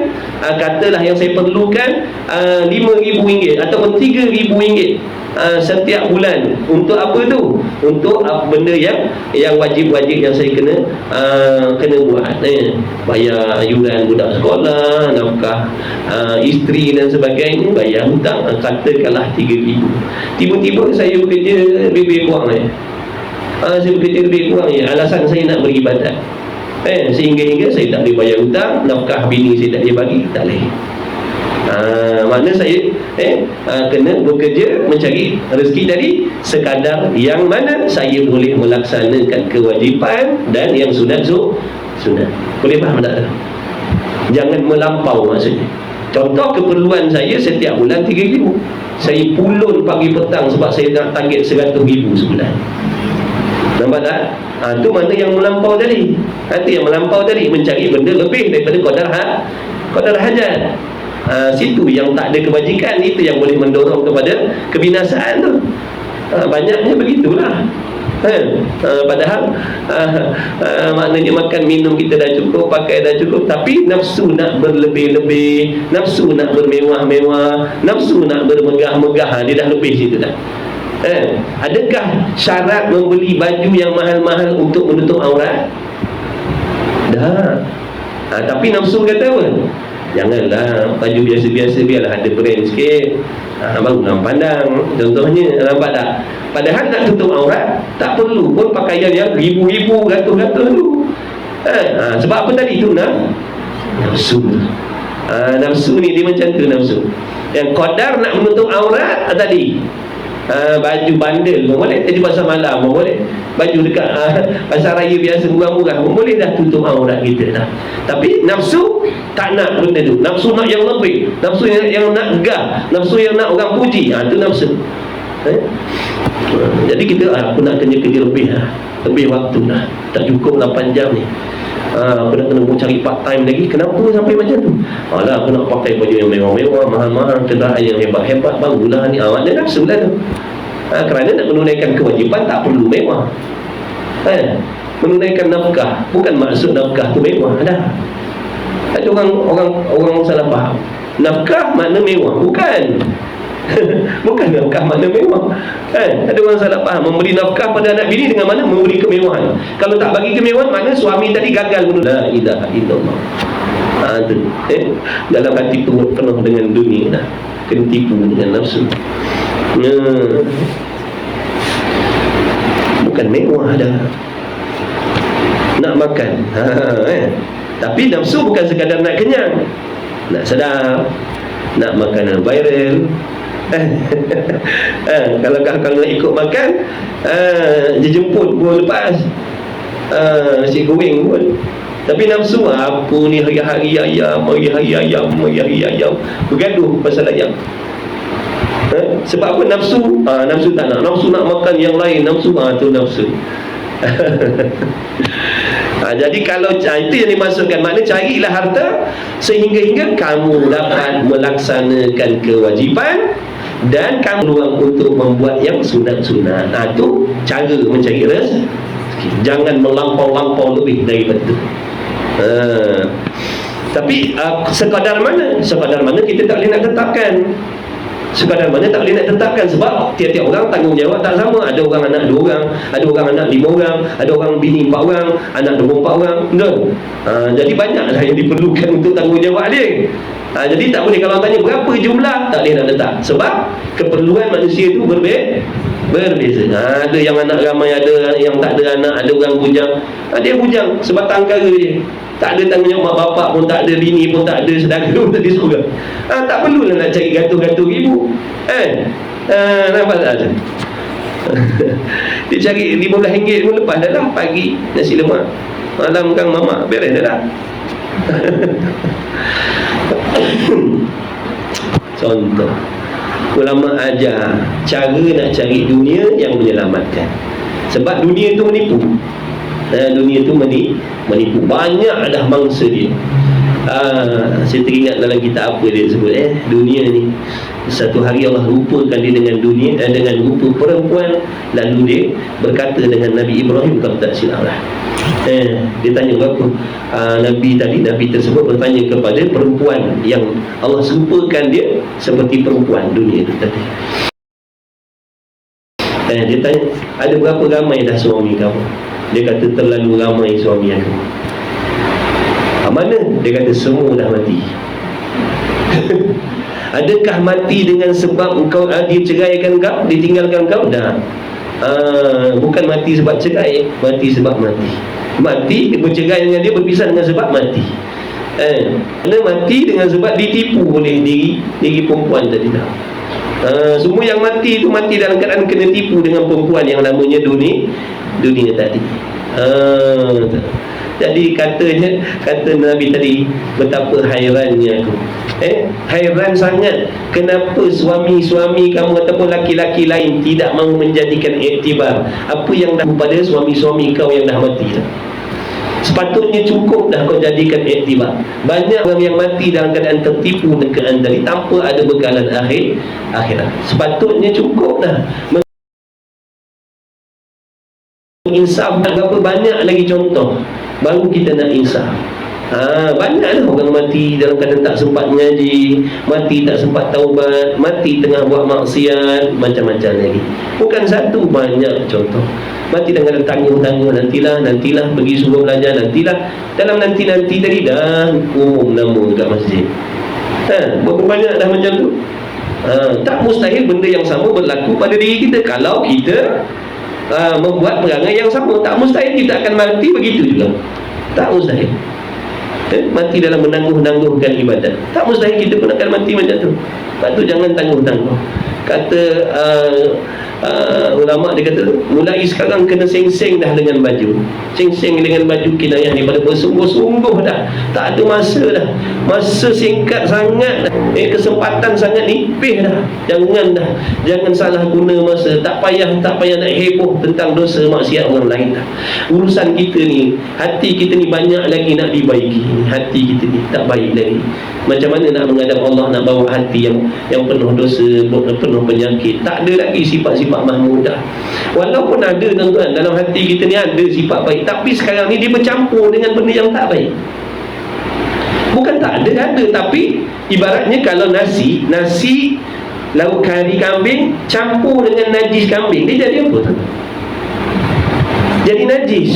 katalah yang saya perlukan RM5,000 ataupun RM3,000 setiap bulan. Untuk apa tu? Untuk benda yang wajib-wajib yang saya kena buat, bayar yuran budak sekolah, nafkah isteri dan sebagainya, bayar hutang, katakanlah RM3,000. Tiba-tiba saya bekerja lebih kurang alasan saya nak beribadat, sehingga saya tak boleh bayar hutang, nafkah bini saya tak boleh bagi, tak boleh. Makna saya kena bekerja mencari rezeki dari sekadar yang mana saya boleh melaksanakan kewajipan dan yang sunat. Boleh faham tak? Jangan melampau maksudnya. Contoh, keperluan saya setiap bulan RM3,000, saya pulun pagi petang sebab saya nak target RM100,000 sebulan. Nampak tak? Itu mana yang melampau tadi. Itu yang melampau tadi, mencari benda lebih daripada qadar hajat. Situ yang tak ada kebajikan, itu yang boleh mendorong kepada kebinasaan tu. Banyaknya begitulah. Padahal maknanya makan minum kita dah cukup, pakai dah cukup, tapi nafsu nak berlebih-lebih, nafsu nak bermewah-mewah, nafsu nak bermegah-megah, dia dah lebih situ dah. Adakah syarat membeli baju yang mahal-mahal untuk menutup aurat? Dah. Tapi nafsu kata apa? Janganlah baju biasa-biasa, biarlah ada brand sikit, baru orang pandang. Contohnya, nampak tak? Padahal nak tutup aurat tak perlu pun pakaian yang ribu-ribu, ratus-ratus tu. Sebab apa tadi tu? Nafsu. Nafsu ni dia macam tu, nafsu. Yang qadar nak menutup aurat tadi, baju bandel pun boleh, baju pasar malam pun boleh, baju dekat pasar raya biasa murah-murah pun boleh dah tutup aurat kita dah. Tapi nafsu tak nak benda tu. Nafsu nak yang lebih, nafsu yang nak gah, nafsu yang nak orang puji. Tu nafsu. Jadi kita aku nak kerja lebih lebih waktu dah, tak cukup 8 jam ni. Aku nak kena cari part time lagi. Kenapa sampai macam tu? Alah, aku nak pakai baju yang mewah-mewah, mahal-mahal, kenderaan yang hebat-hebat, barulah ni. Maknanya nafsu lah tu. Kerana nak menunaikan kewajipan tak perlu mewah. Menunaikan nafkah, bukan maksud nafkah tu mewah dah. Ada orang salah faham. Nafkah makna mewah, bukan. Bukan nafkah makna mewah. Ada orang salah faham. Memberi nafkah pada anak bini dengan mana memberi kemewahan. Kalau tak bagi kemewahan, makna suami tadi gagal menurut la ilaha illallah. Dalam hati perut penuh dengan dunia dah, kena tipu dengan nafsu. Bukan mewah dah. Nak makan, tapi nafsu bukan sekadar nak kenyang, nak sedap, nak makanan viral. Kalau nak ikut makan, dijemput pun lepas, nasi goreng pun. Tapi nafsu apa ni, hari-hari ayam, bergaduh pasal ayam. Sebab apa? Nafsu nafsu tak nak, nafsu nak makan yang lain, nafsu tu nafsu. Jadi kalau itu yang dimaksudkan, makna carilah harta sehingga kamu dapat melaksanakan kewajipan dan kamu ruang untuk membuat yang sunat-sunat. Itu cara mencari rezeki. Jangan melampau-lampau lebih daripada itu. Tapi sekadar mana kita tak boleh nak tetapkan. Sekadar mana tak boleh nak tetapkan, sebab tiap-tiap orang tanggungjawab tak sama. Ada orang anak 2 orang, ada orang anak 5 orang, ada orang bini 4 orang, anak 24 orang. Jadi banyaklah yang diperlukan untuk tanggungjawab dia. Jadi tak boleh, kalau tanya berapa jumlah, tak boleh nak letak, sebab keperluan manusia itu berbeza. Ada yang anak ramai, ada yang tak ada anak, ada orang bujang. Dia bujang sebab tangkara dia, tak ada tanggungjawab, mak bapak pun tak ada, bini pun tak ada, saudara pun tak ada seorang. Tak perlulah nak cari gatul-gatul ibu. Nampak tak ada? Dia cari RM15 pun lepas dalam pagi nasi lemak, malam kang mamak beres dah lah. Contoh, ulama ajar cara nak cari dunia yang menyelamatkan. Sebab dunia itu menipu. Dunia itu menipu. Banyak dah mangsa dia. Saya teringat dalam kitab apa dia sebut, dunia ni satu hari Allah rupakan dia dengan dunia dan dengan rupa perempuan. Lalu dia berkata dengan Nabi Ibrahim, kalau tak silap lah, dia tanya berapa, Nabi tersebut bertanya kepada perempuan yang Allah serupakan dia seperti perempuan dunia itu tadi. Dia tanya, ada berapa ramai dah suami kamu? Dia kata, terlalu ramai suami aku. Mana? Dia kata, semua dah mati. Adakah mati dengan sebab engkau dia ceraikan kau, ditinggalkan kau? Dah. Bukan mati sebab cerai, mati sebab mati bercerai dengan dia, berpisah dengan sebab mati. Kena mati dengan sebab ditipu oleh diri perempuan tadi dah. Semua yang mati itu mati dalam keadaan kena tipu dengan perempuan yang namanya dunia tadi. Jadi kata Nabi tadi, betapa hairannya aku. Hairan sangat kenapa suami-suami kamu ataupun laki-laki lain tidak mahu menjadikan iktibar apa yang dah pada suami-suami kau yang dah mati dah. Sepatutnya cukup dah kau jadikan iktibar. Banyak orang yang mati dalam keadaan tertipu dan keandali tanpa ada bekalan akhirat. Sepatutnya cukup dah. Insaf, berapa banyak lagi contoh baru kita nak insaf. Banyak orang mati dalam keadaan tak sempat mengaji, mati tak sempat taubat, mati tengah buat maksiat, macam-macam lagi. Bukan satu, banyak contoh. Mati dengan tangguh-tangguh, nantilah pergi suruh belajar, nantilah. Dalam nanti-nanti tadi dah umum nama dekat masjid. Berapa banyak dah macam tu. Tak mustahil benda yang sama berlaku pada diri kita kalau kita membuat perangai yang sama. Tak mustahil kita akan mati begitu juga. Tak mustahil. Mati dalam menangguh-nangguhkan ibadat. Tak mustahil kita pun akan mati macam tu. Lepas tu jangan tangguh-tangguh. Kata ulama, dia kata mulai sekarang kena seng-seng dah dengan baju. Seng-seng dengan baju kinayah daripada bersungguh-sungguh dah. Tak ada masa dah. Masa singkat sangat dah. Kesempatan sangat nipis dah. Jangan salah guna masa. Tak payah nak heboh tentang dosa maksiat orang lain dah. Urusan kita ni, hati kita ni banyak lagi nak dibaiki. Hati kita ni tak baik lagi. Macam mana nak menghadap Allah, nak bawa hati yang penuh dosa, penuh penyakit. Tak ada lagi sifat-sifat mahmudah. Walaupun ada tuan-tuan, dalam hati kita ni ada sifat baik, tapi sekarang ni dia bercampur dengan benda yang tak baik. Bukan tak ada, tapi ibaratnya kalau nasi lauk kari kambing campur dengan najis kambing, dia jadi apa tu? Jadi najis.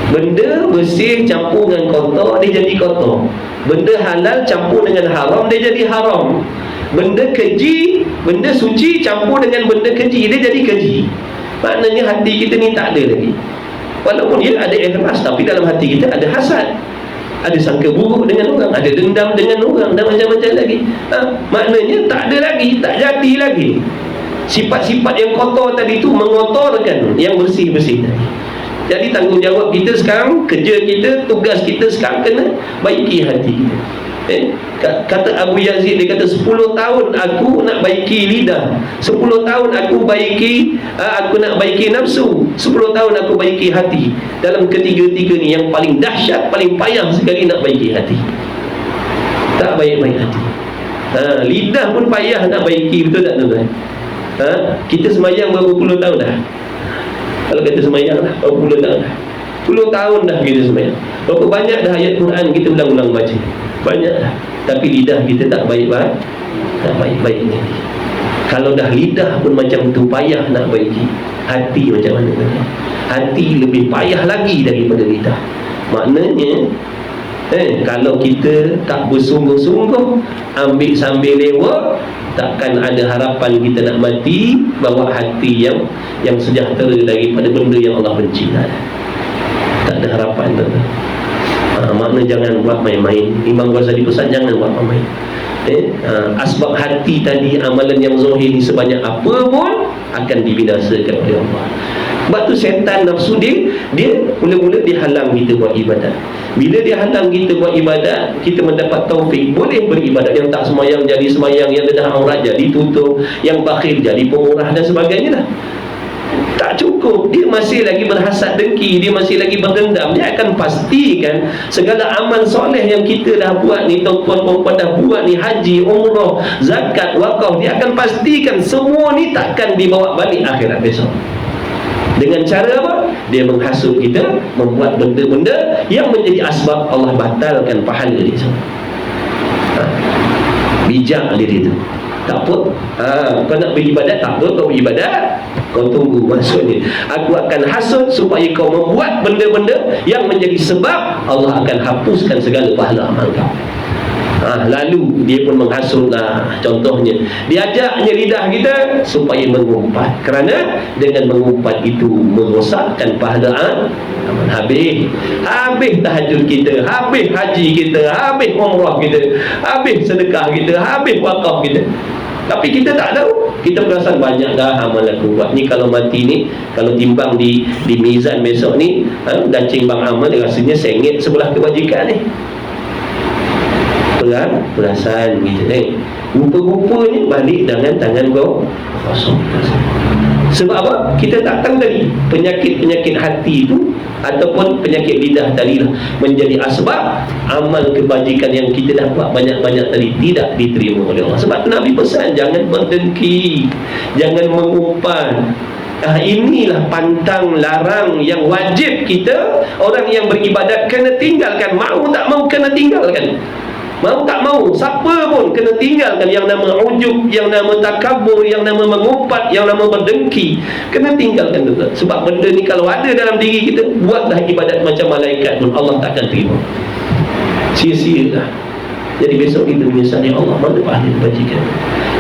Benda bersih campur dengan kotor, dia jadi kotor. Benda halal campur dengan haram, dia jadi haram. Benda keji, benda suci campur dengan benda keji, dia jadi keji. Maknanya hati kita ni tak ada lagi. Walaupun dia ada ikhlas, tapi dalam hati kita ada hasad, ada sangka buruk dengan orang, ada dendam dengan orang, dan macam-macam lagi. Maknanya tak ada lagi, tak jadi lagi. Sifat-sifat yang kotor tadi tu mengotorkan yang bersih-bersih tadi. Jadi tanggungjawab kita sekarang, kerja kita, tugas kita sekarang kena baiki hati kita. Kata Abu Yazid, dia kata 10 tahun aku nak baiki lidah, 10 tahun aku nak baiki nafsu, 10 tahun aku baiki hati. Dalam ketiga-tiga ni yang paling dahsyat, paling payah sekali nak baiki hati. Tak baik-baik hati. Lidah pun payah nak baiki, betul tak tuan-tuan? Kita semayang berapa puluh tahun dah? Kalau kata semayang dah berapa puluh tahun dah? 10 tahun dah kita semayang. Berapa banyak dah ayat Quran kita ulang-ulang baca? Banyak dah. Tapi lidah kita tak baik-baik. Tak baik-baik ni. Kalau dah lidah pun macam tu payah nak baiki, hati macam mana? Hati lebih payah lagi daripada lidah. Maknanya kalau kita tak bersungguh-sungguh, ambil sambil lewat, takkan ada harapan kita nak mati bawa hati yang sejahtera daripada benda yang Allah benci. Tak ada harapan tu. Makna jangan buat main-main. Imam Ghazali pesan jangan buat main-main. Asbab hati tadi, amalan yang zahir ni sebanyak apa pun akan dibinasakan oleh Allah. Sebab tu setan nafsu dia mula-mula dia halang kita buat ibadat. Bila dia halang kita buat ibadat, kita mendapat taufik, boleh beribadat. Yang tak semayang jadi semayang, yang dedah aurat jadi tutup, yang bakhil jadi pemurah dan sebagainya lah. Tak cukup, dia masih lagi berhasad dengki, dia masih lagi berdendam. Dia akan pastikan segala amal soleh yang kita dah buat ni, tuan-tuan dah buat ni, haji, umrah, zakat, wakaf, dia akan pastikan semua ni takkan dibawa balik akhirat besok. Dengan cara apa? Dia menghasut kita, membuat benda-benda yang menjadi asbab Allah batalkan pahala dia semua. Bijak dia tu. Tak apa. Kau nak beribadat, tak apa, kau beribadat, kau tunggu. Maksudnya aku akan hasut supaya kau membuat benda-benda yang menjadi sebab Allah akan hapuskan segala pahala amal kau. Lalu dia pun menghasutlah. Contohnya, diajaknya lidah kita supaya mengumpat, kerana dengan mengumpat itu merosakkan pahala amal. Habis tahajud kita, habis haji kita, habis umrah kita, habis sedekah kita, habis wakaf kita. Tapi kita tak tahu. Kita perasan banyak dah amal aku buat ni, kalau mati ni, kalau timbang di mizan besok ni, gancing bang amal rasanya sengit sebelah kebajikan ni. Perasan gitu ni. Rupa-rupanya balik dengan tangan kau kosong. Sebab apa? Kita tak tahu tadi penyakit-penyakit hati itu ataupun penyakit lidah tadi lah menjadi asbab amal kebajikan yang kita dah buat banyak-banyak tadi tidak diterima oleh Allah. Sebab Nabi pesan jangan berdengki, jangan mengumpat. Inilah pantang larang yang wajib kita, orang yang beribadat kena tinggalkan. Mau tak mau kena tinggalkan. Mau tak mau, siapa pun kena tinggalkan yang nama ujub, yang nama takabur, yang nama mengumpat, yang nama berdengki. Kena tinggalkan juga. Sebab benda ni kalau ada dalam diri kita, buatlah ibadat macam malaikat pun Allah takkan terima. Sia-sia dah. Jadi besok kita menyesal, ya Allah, mana pahala kebajikan.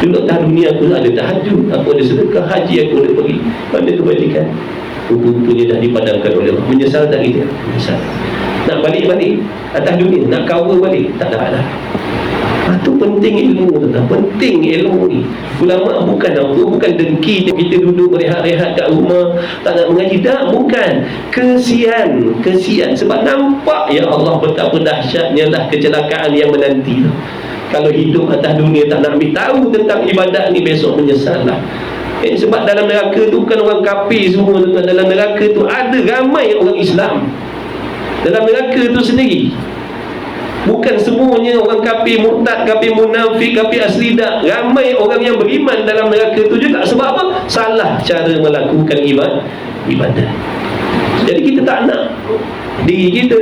Dulu atas dunia aku ada tahajud, aku ada sedekah, haji aku ada pergi, mana kebajikan. Rupa-rupanya dah dipadamkan oleh Allah. Menyesal tak kita? Menyesal. Nak balik-balik atas dunia, nak cover balik, tak dapat dah. Itu penting ilmu, tuan. Penting ilmu ni. Ulama bukan apa, bukan dengki kita duduk berehat-rehat kat rumah tak nak mengaji, tak, bukan. Kesian. Sebab nampak ya Allah betapa dahsyatnya lah kecelakaan yang menanti. Kalau hidup atas dunia tak nak ambil tahu tentang ibadat ni, besok menyesal lah. Sebab dalam neraka tu bukan orang kafir semua, tuan. Dalam neraka tu ada ramai orang Islam. Dalam neraka tu sendiri bukan semuanya orang kafir, murtad, kafir munafik, kafir asli, tak. Ramai orang yang beriman dalam neraka tu juga. Sebab apa? Salah cara melakukan ibadah. Jadi kita tak nak diri kita,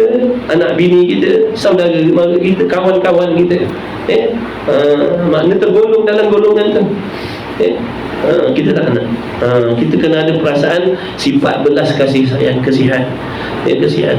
anak bini kita, saudara mara kita, kawan-kawan kita makna tergolong dalam golongan tu. Kita tak nak. Kita kena ada perasaan sifat belas kasih sayang, kesian. Kesian.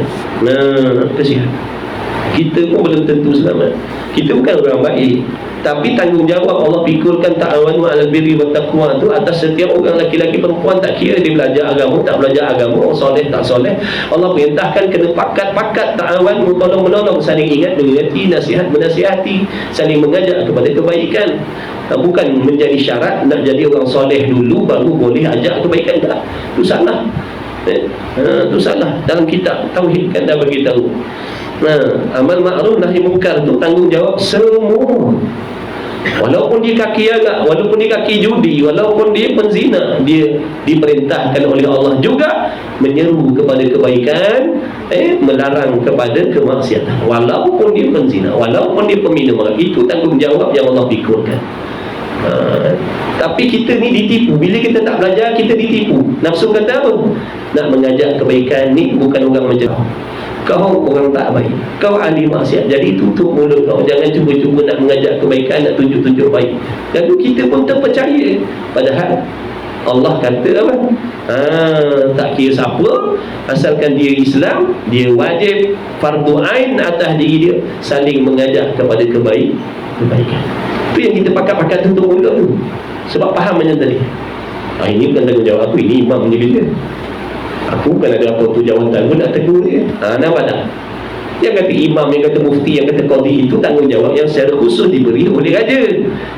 Kita pun belum tentu selamat. Kita bukan orang baik, tapi tanggungjawab Allah pikulkan ta'awanu 'alal birri wat taqwa tu atas setiap orang, laki-laki perempuan, tak kira dia belajar agama tak belajar agama, soleh tak soleh. Allah perintahkan kena pakat ta'awan, tolong menolong, saling ingat mengingati, nasihat menasihati, saling mengajak kepada kebaikan. Bukan menjadi syarat nak jadi orang soleh dulu baru boleh ajak kebaikan, tak. Itu salah. Itu salah. Dalam kitab tauhid kan dah beritahu. Amal ma'ruf nahi munkar tu tanggungjawab semua. Walaupun dia kaki agak, walaupun dia kaki judi, walaupun dia penzina, dia diperintahkan oleh Allah juga menyeru kepada kebaikan, melarang kepada kemaksiatan. Walaupun dia penzina, walaupun dia peminum, itu tanggungjawab yang Allah pikulkan. Tapi kita ni ditipu. Bila kita tak belajar, kita ditipu. Nafsu kata apa? Nak mengajak kebaikan ni bukan orang menjauh. Kau orang tak baik, kau ahli maksiat, jadi tutup mulut kau. Jangan cuba-cuba nak mengajak kebaikan, nak tunjuk-tunjuk baik. Lalu kita pun terpercaya. Padahal Allah kata apa? Tak kira siapa, asalkan dia Islam, dia wajib fardu ain atas diri dia saling mengajak kepada kebaikan. Itu yang kita pakat-pakat tutup mulut tu. Sebab faham macam tadi. Ini bukan tanggungjawab aku, ini imam ni bila. Aku bukan ada apa tu jawatan pun nak tegur dia. Nampak tak? Yang kata imam, yang kata mufti, yang kata qadi, itu tanggungjawab yang secara khusus diberi oleh raja.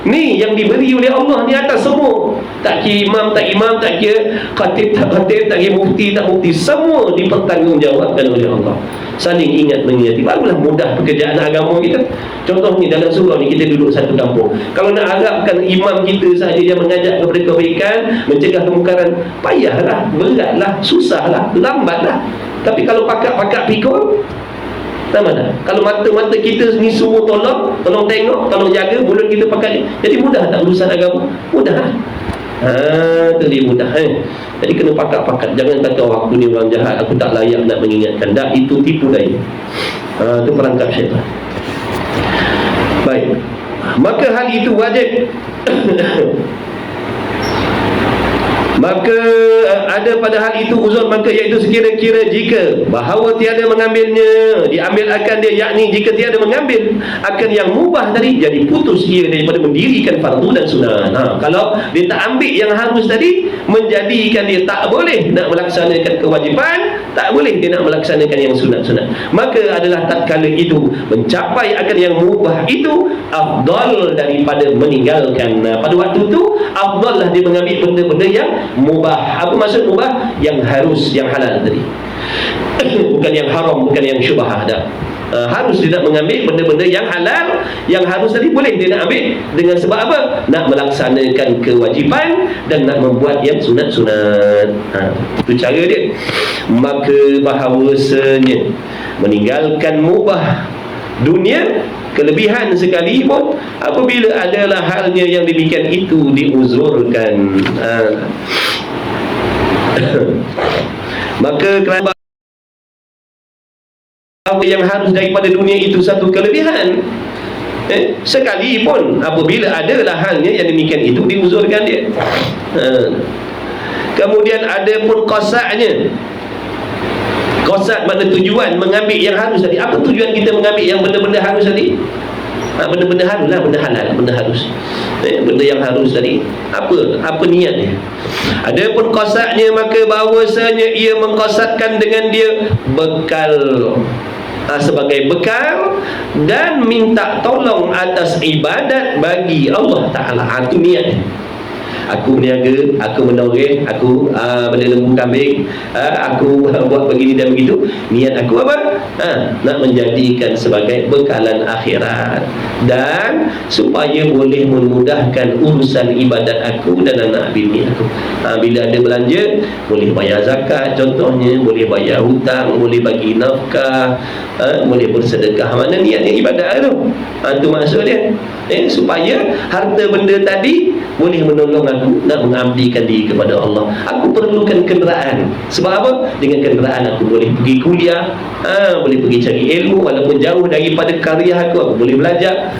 Ni yang diberi oleh Allah ni atas semua. Tak kira imam, tak imam, tak kira khatib, tak khatib, tak kira mufti, tak mufti, semua dipertanggungjawabkan oleh Allah. Saling ingat mengingati, barulah mudah pekerjaan agama kita. Contohnya dalam surau ni kita duduk satu kampung. Kalau nak harapkan imam kita sahaja yang mengajak kepada kebaikan, mencegah kemungkaran, payahlah, beratlah, susahlah, lambatlah. Tapi kalau pakat-pakat pikul, nama dah. Kalau mata-mata kita ni semua tolong tengok, tolong jaga, mulut kita pakai, jadi mudah tak urusan agama? Mudah. Itu dia mudah. Jadi kena pakat-pakat. Jangan kata aku ni orang jahat, aku tak layak nak mengingatkan. Dah, itu tipu daya. Itu perangkap syaitan. Baik. Maka hal itu wajib. Maka ada pada hal itu uzur, maka iaitu sekira-kira jika bahawa tiada mengambilnya, diambil akan dia, yakni jika tiada mengambil akan yang mubah tadi, jadi putus ia daripada mendirikan fardu dan sunat. Kalau dia tak ambil yang harus tadi, menjadikan dia tak boleh nak melaksanakan kewajipan, tak boleh dia nak melaksanakan yang sunat-sunat. Maka adalah tatkala itu mencapai akan yang mubah itu afdal daripada meninggalkan. Pada waktu itu afdal lah dia mengambil benda-benda yang mubah. Apa maksud mubah? Yang harus, yang halal tadi. Bukan yang haram, bukan yang syubhah dah. Harus dia nak mengambil benda-benda yang halal, yang harus tadi boleh dia nak ambil. Dengan sebab apa? Nak melaksanakan kewajipan dan nak membuat yang sunat-sunat. Itu cara dia. Maka bahawasanya meninggalkan mubah dunia, kelebihan sekali pun, apabila adalah halnya yang demikian itu diuzurkan. Maka kerana yang harus daripada dunia itu satu kelebihan, sekalipun apabila adalah halnya yang demikian itu diuzurkan dia. Kemudian ada pun qasa'nya. Qasa' makna tujuan mengambil yang harus tadi. Apa tujuan kita mengambil yang benda-benda harus tadi? Benda-benda harus lah, benda halal, benda harus. Benda yang harus tadi. Apa niatnya? Ada pun qasa'nya, maka bahawasanya ia mengqasatkan dengan dia bekal, sebagai bekal dan minta tolong atas ibadat bagi Allah Ta'ala. Itu niatnya. Aku berniaga, aku menoreh, aku berlembu kambing, aku buat begini dan begitu. Niat aku apa? Nak menjadikan sebagai bekalan akhirat, dan supaya boleh memudahkan urusan ibadat aku dan anak bini aku. Bila ada belanja, boleh bayar zakat contohnya, boleh bayar hutang, boleh bagi nafkah, boleh bersedekah. Mana niatnya ibadat tu? Itu maksud dia. Supaya harta benda tadi boleh menolong aku nak mengabdikan diri kepada Allah. Aku perlukan kenderaan. Sebab apa? Dengan kenderaan aku boleh pergi kuliah, boleh pergi cari ilmu walaupun jauh daripada karya aku boleh belajar,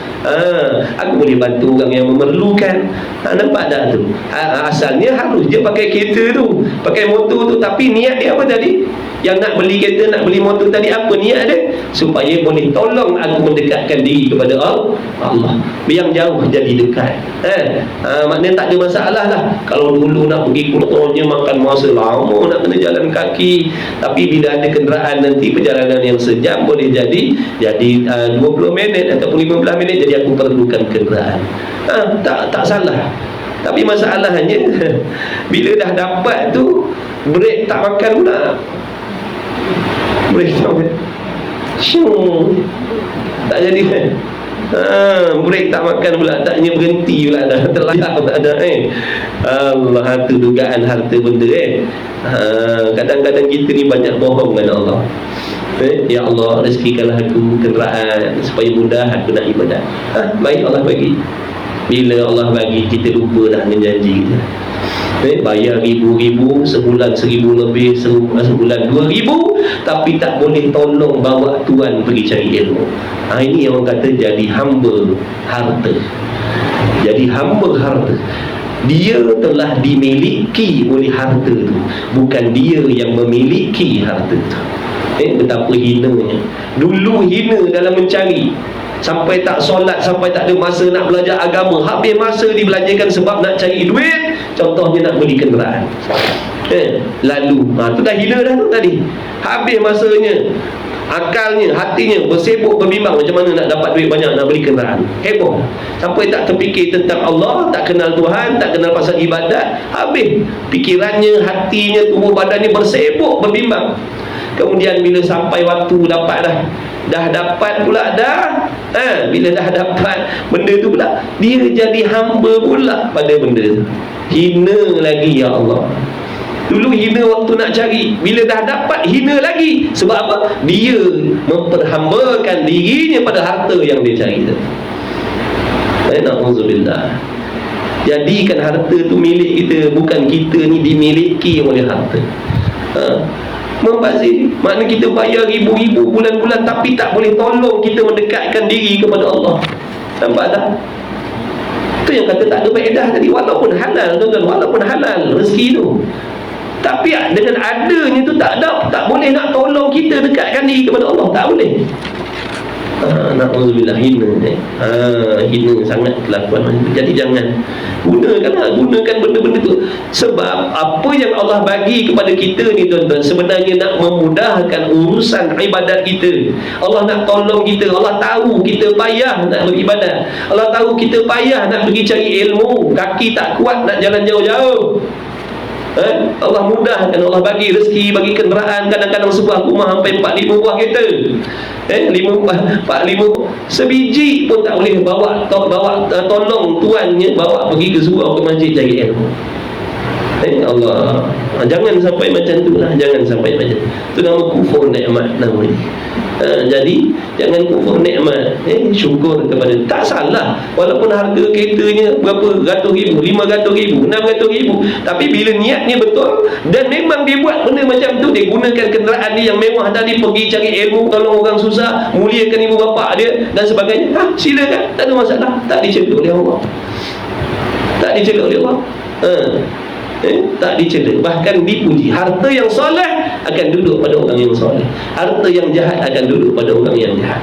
aku boleh bantu orang yang memerlukan. Nampak tak tu? Asalnya harus dia pakai kereta tu, pakai motor tu, tapi niat dia apa tadi? Yang nak beli kereta, nak beli motor tadi, apa niat dia? Supaya boleh tolong aku mendekatkan diri kepada Allah. Yang jauh jadi dekat. Maknanya tak ada masalah lah. Kalau dulu nak pergi motornya makan masa lama, nak kena jalan kaki. Tapi bila ada kenderaan nanti perjalanan yang sejam boleh jadi 20 minit ataupun 15 minit. Jadi aku perlukan kenderaan. Tak salah. Tapi masalahnya bila dah dapat tu, brek tak makan pula. Brek tak makan, tak jadi kan. Break tak makan pula, taknya berhenti pula dah, terlayar tak ada. Allah, harta dugaan, harta benda. Kadang-kadang kita ni banyak bohong dengan Allah. Ya Allah, rezekikanlah aku kenderaan supaya mudah aku nak ibadat. Baik, Allah bagi. Bila Allah bagi, kita lupa dah dengan janji kita. Bayar ribu-ribu, sebulan 1,000 lebih, sebulan 2,000, tapi tak boleh tolong bawa tuan pergi cari ilmu. Ini yang orang kata jadi hamba harta. Jadi hamba harta. Dia telah dimiliki oleh harta tu, bukan dia yang memiliki harta tu. Betapa hinanya. Dulu hina dalam mencari, sampai tak solat, sampai tak ada masa nak belajar agama, habis masa dibelanjakan sebab nak cari duit. Contohnya nak beli kenderaan. Lalu tu dah hina dah tu tadi. Habis masanya, akalnya, hatinya bersibuk berbimbang macam mana nak dapat duit banyak, nak beli kenderaan. Heboh. Sampai tak terfikir tentang Allah, tak kenal Tuhan, tak kenal pasal ibadat. Habis pikirannya, hatinya, tubuh badannya bersibuk berbimbang. Kemudian bila sampai waktu dapat dah dapat pula dah. Bila dah dapat benda tu pula, dia jadi hamba pula pada benda tu. Hina lagi, ya Allah. Dulu hina waktu nak cari, bila dah dapat hina lagi. Sebab apa? Dia memperhambakan dirinya pada harta yang dia cari tu. Na'udzubillah. Jadikan harta tu milik kita, bukan kita ni dimiliki oleh harta. Membazir, makna kita bayar ribu-ribu bulan-bulan tapi tak boleh tolong kita mendekatkan diri kepada Allah. Nampak tak? Itu yang kata tak ada faedah tadi. Walaupun halal, tuan-tuan, walaupun halal rezeki tu, tapi dengan adanya tu tak boleh nak tolong kita dekatkan diri kepada Allah. Tak boleh. Na'udzubillah, hina. Hina sangat kelakuan. Jadi jangan gunakan benda-benda tu. Sebab apa yang Allah bagi kepada kita ni, tuan-tuan, sebenarnya nak memudahkan urusan ibadat kita. Allah nak tolong kita. Allah tahu kita payah nak beribadat. Allah tahu kita payah nak pergi cari ilmu, kaki tak kuat nak jalan jauh-jauh. Allah mudahkan, Allah bagi rezeki, bagi kenderaan. Kadang-kadang sebuah rumah sampai 4-5 buah kereta. 4-5 sebiji pun tak boleh bawa tolong tuannya bawa pergi ke surau, ke masjid cari ilmu. Allah, jangan sampai macam tu lah, jangan sampai macam tu. Nama kufur nikmat namanya. Jadi jangan kufur nikmat. Syukur kepada, tak salah walaupun harga keretanya berapa ratus ribu, 500 ribu, 600 ribu, tapi bila niatnya betul dan memang dia buat benda macam tu, dia gunakan kenderaan dia yang mewah tadi, pergi cari ilmu, tolong orang susah, muliakan ibu bapa dia dan sebagainya, silakan, tak ada masalah, tak dicela oleh Allah, tak dicela oleh Allah. Tak dicela, bahkan dipuji. Harta yang soleh akan duduk pada orang yang soleh, harta yang jahat akan duduk pada orang yang jahat.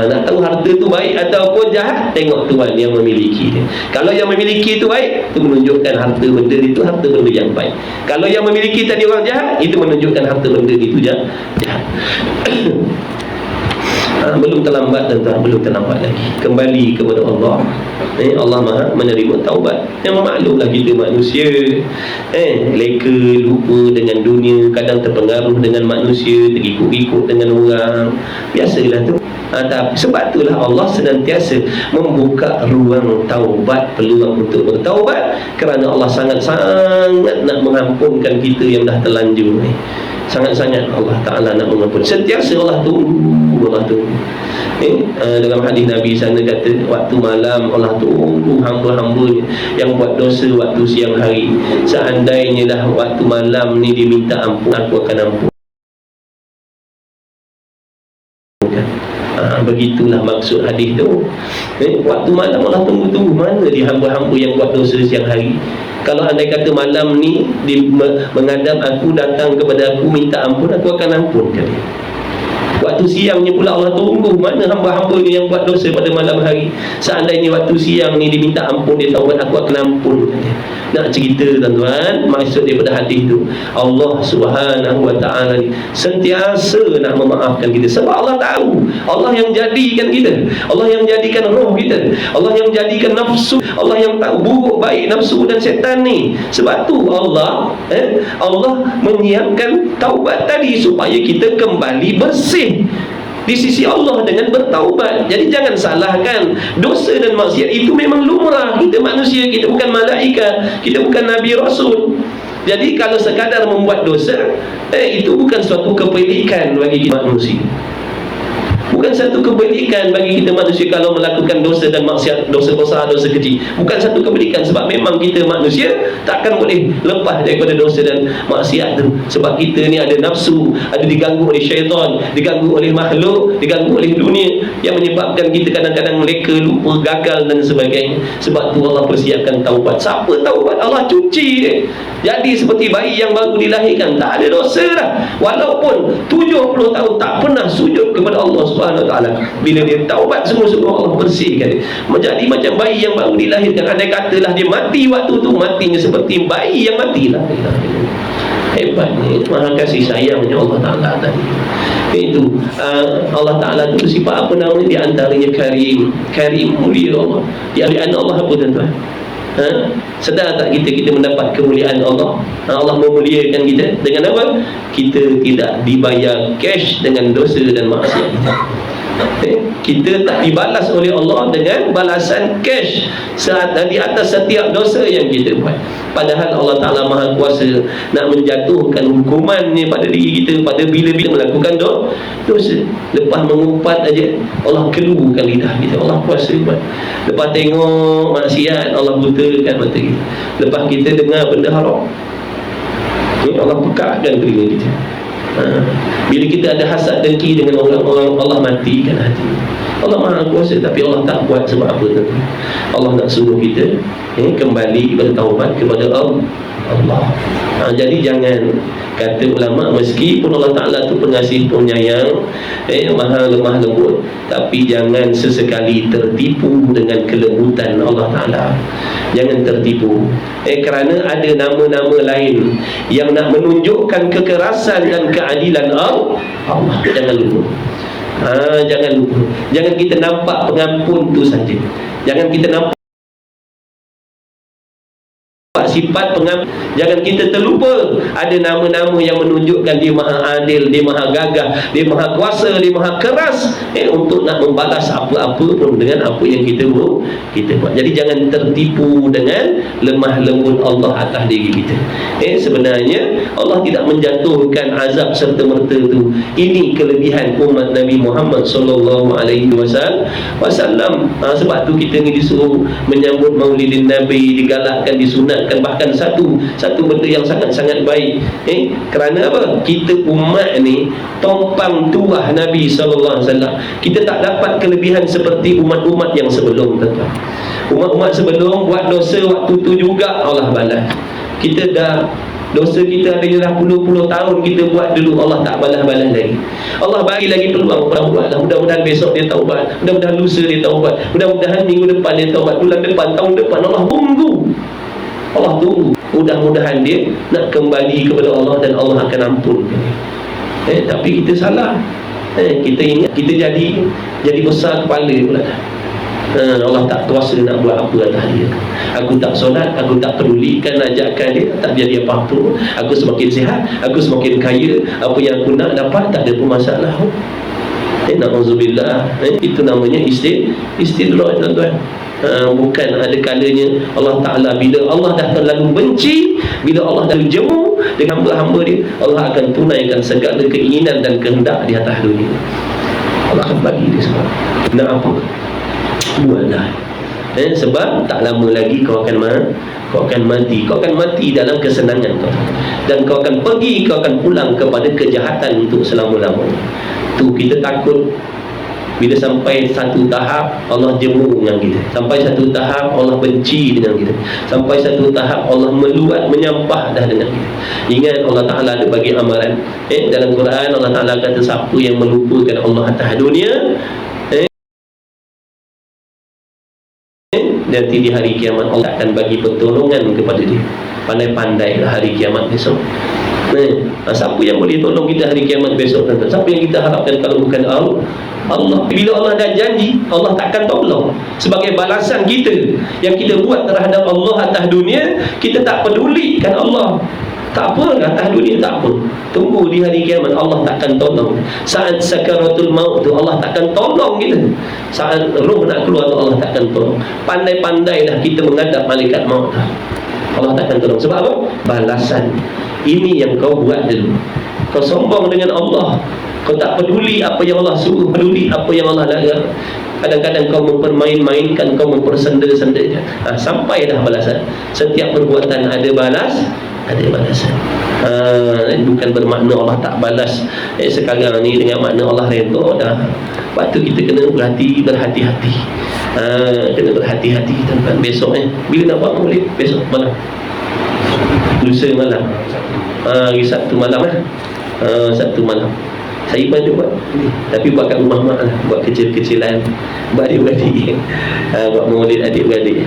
Nak tahu harta tu baik ataupun jahat, tengok tuan yang memiliki dia. Kalau yang memiliki itu baik, itu menunjukkan harta benda itu harta benda yang baik. Kalau yang memiliki tadi orang jahat, itu menunjukkan harta benda itu jahat. Belum terlambat tuan-tuan, belum terlambat lagi. Kembali kepada Allah. Allah Maha menerima taubat. Yang maklumlah kita manusia, leka, lupa dengan dunia, kadang terpengaruh dengan manusia, terikut-ikut dengan orang. Biasalah tu. Tapi sebab itulah Allah senantiasa membuka ruang taubat, peluang untuk bertaubat, kerana Allah sangat-sangat nak mengampunkan kita yang dah terlanjur ni. Sangat-sangat Allah Ta'ala nak mengampun. Sentiasa Allah tunggu, Allah tunggu. Dalam hadis Nabi sana kata, waktu malam Allah tunggu hamba-hambanya yang buat dosa waktu siang hari. Seandainya dah waktu malam ni diminta ampun, aku akan ampun. Begitulah maksud hadis tu. Waktu malam Allah tunggu-tunggu, mana di hamba-hamba yang buat dosa siang hari. Kalau andai kata malam ni menghadap aku, datang kepada aku, minta ampun, aku akan ampunkan dia. Waktu siangnya pula Allah tunggu, mana hamba-hamba yang buat dosa pada malam hari. Seandainya waktu siang ni diminta ampun, dia taubat, aku akan ampunkan dia. Nak cerita tuan-tuan, maksud daripada hadis tu, Allah Subhanahu Wa Ta'ala ni sentiasa nak memaafkan kita. Sebab Allah tahu, Allah yang jadikan kita, Allah yang jadikan roh kita, Allah yang jadikan nafsu, Allah yang tahu buruk baik nafsu dan setan ni. Sebab tu Allah menyiapkan taubat tadi supaya kita kembali bersih di sisi Allah dengan bertaubat. Jadi jangan salahkan, dosa dan maksiat itu memang lumrah. Kita manusia, kita bukan malaikat, kita bukan Nabi Rasul. Jadi kalau sekadar membuat dosa, itu bukan suatu kepelikan bagi kita manusia. Bukan satu kebaikan bagi kita manusia kalau melakukan dosa dan maksiat, dosa besar, dosa kecil. Bukan satu kebaikan, sebab memang kita manusia takkan boleh lepas daripada dosa dan maksiat tu. Sebab kita ni ada nafsu, ada diganggu oleh syaitan, diganggu oleh makhluk, diganggu oleh dunia, yang menyebabkan kita kadang-kadang leka, lupa, gagal dan sebagainya. Sebab tu Allah persiapkan taubat. Siapa taubat, Allah cuci dia. Jadi seperti bayi yang baru dilahirkan, tak ada dosa dah. Walaupun 70 tahun tak pernah sujud kepada Allah Subhanahu Wa Ta'ala, bila dia taubat semua-semua, Allah bersihkan dia menjadi macam bayi yang baru dilahirkan. Andai katalah dia mati waktu tu, matinya seperti bayi yang matilah. Hebatnya, maha kasih sayangnya Allah Ta'ala tadi. Itu Allah Ta'ala itu sifat apa namanya, di antaranya Karim. Karim, mulia Allah. Di anak Allah apa tuan-tuan? Sedar tak kita mendapat kemuliaan Allah? Allah memuliakan kita dengan apa? Kita tidak dibayar cash dengan dosa dan maksiat kita. Kita tak dibalas oleh Allah dengan balasan cash di atas setiap dosa yang kita buat. Padahal Allah Ta'ala Maha Kuasa nak menjatuhkan hukumannya pada diri kita pada bila-bila melakukan dosa. Lepas mengumpat aja, Allah keluarkan lidah kita. Allah kuasa buat. Lepas tengok maksiat, Allah butakan mata kita. Lepas kita dengar benda haram, Allah pekakkan telinga kita. Bila kita ada hasad dengki dengan orang-orang, Allah matikan hati. Allah Maha Kuasa, tapi Allah tak buat sebab apa tu? Allah nak suruh kita kembali bertaubat kepada Allah. Jadi jangan, kata ulama, meskipun Allah Ta'ala tu pengasih penyayang, maha lemah lembut, tapi jangan sesekali tertipu dengan kelembutan Allah Ta'ala. Jangan tertipu, kerana ada nama-nama lain yang nak menunjukkan kekerasan dan keadilan Allah. Jangan lupa. Jangan lupa. Jangan kita nampak pengampun tu saja. Jangan kita nampak sifat pengambil. Jangan kita terlupa ada nama-nama yang menunjukkan dia maha adil, dia maha gagah, dia maha kuasa, dia maha keras untuk nak membalas apa-apa pun dengan apa yang kita buat. Jadi jangan tertipu dengan lemah lembut Allah atas diri kita. Sebenarnya Allah tidak menjatuhkan azab serta merta tu. Ini kelebihan umat Nabi Muhammad sallallahu alaihi wasallam. Sebab tu kita ni disuruh menyambut Maulidin Nabi, digalakkan, disunatkan, bahkan satu benda yang sangat-sangat baik. Kerana apa? Kita umat ni tompang tuah Nabi sallallahu alaihi wasallam. Kita tak dapat kelebihan seperti umat-umat yang sebelum, tuan-tuan. Umat-umat sebelum buat dosa waktu tu juga Allah balas. Kita dah dosa kita ada dah puluh-puluh tahun kita buat dulu, Allah tak balas-balas lagi. Allah bagi lagi peluang orang buat. Mudah-mudahan besok dia taubat, mudah-mudahan lusa dia taubat, mudah-mudahan minggu depan dia taubat, bulan depan, tahun depan. Allah tunggu. Mudah-mudahan dia nak kembali kepada Allah dan Allah akan ampunkan. Tapi kita salah. Kita ingat kita jadi besar kepala pula. Allah tak kuasa nak buat apa atas dia. Aku tak solat, aku tak pedulikan ajakan dia, tak jadi apa-apa. Aku semakin sihat, aku semakin kaya, apa yang aku nak dapat tak ada pun masalah. Na'udzubillah. Itu namanya istidraj, tuan-tuan. Bukan ada kalanya Allah Ta'ala, bila Allah dah terlalu benci, bila Allah dah jemu dengan hamba-hamba dia, Allah akan tunaikan segala keinginan dan kehendak di atas dunia. Allah akan bagi dia semua. Nak apa? Buatlah. Sebab tak lama lagi kau akan mati. Kau akan mati dalam kesenangan kau, dan kau akan pergi, kau akan pulang kepada kejahatan untuk selama-lamanya. Tu kita takut. Bila sampai satu tahap Allah jemu dengan kita, sampai satu tahap Allah benci dengan kita, sampai satu tahap Allah meluat, menyampah dah dengan kita. Ingat Allah Ta'ala ada bagi amaran. Dalam Quran Allah Ta'ala kata siapa yang melupakan Allah atas dunia, nanti di hari kiamat Allah akan bagi pertolongan kepada dia. Pandai-pandailah hari kiamat besok. Siapa yang boleh tolong kita hari kiamat besok? Siapa yang kita harapkan kalau bukan Allah? Bila Allah dah janji, Allah takkan tolong. Sebagai balasan kita yang kita buat terhadap Allah atas dunia, kita tak pedulikan Allah. Tak apa, atas dunia tak apa. Tunggu di hari kiamat, Allah takkan tolong. Saat sakaratul maut tu Allah takkan tolong kita. Saat roh nak keluar tu Allah takkan tolong. Pandai-pandailah kita menghadap malaikat maut, Allah takkan tolong. Sebab apa? Balasan. Ini yang kau buat dulu. Kau sombong dengan Allah, kau tak peduli apa yang Allah suruh, peduli apa yang Allah larang. Kadang-kadang kau mempermain-mainkan, kau mempersenda-sendakan. Sampai dah balasan. Setiap perbuatan ada balasan. Bukan bermakna Allah tak balas sekarang ni dengan makna Allah redha dah. Lepas tu kita kena berhati-hati. Kena berhati-hati, tuan-tuan. Besok bila nak buat maulid? Besok malam, lusa malam, hari Sabtu malam. Sabtu malam saya pun ada buat, tapi buat kat rumah mak lah, buat kecil-kecilan, buat adik-beradik, buat maulid adik-beradik.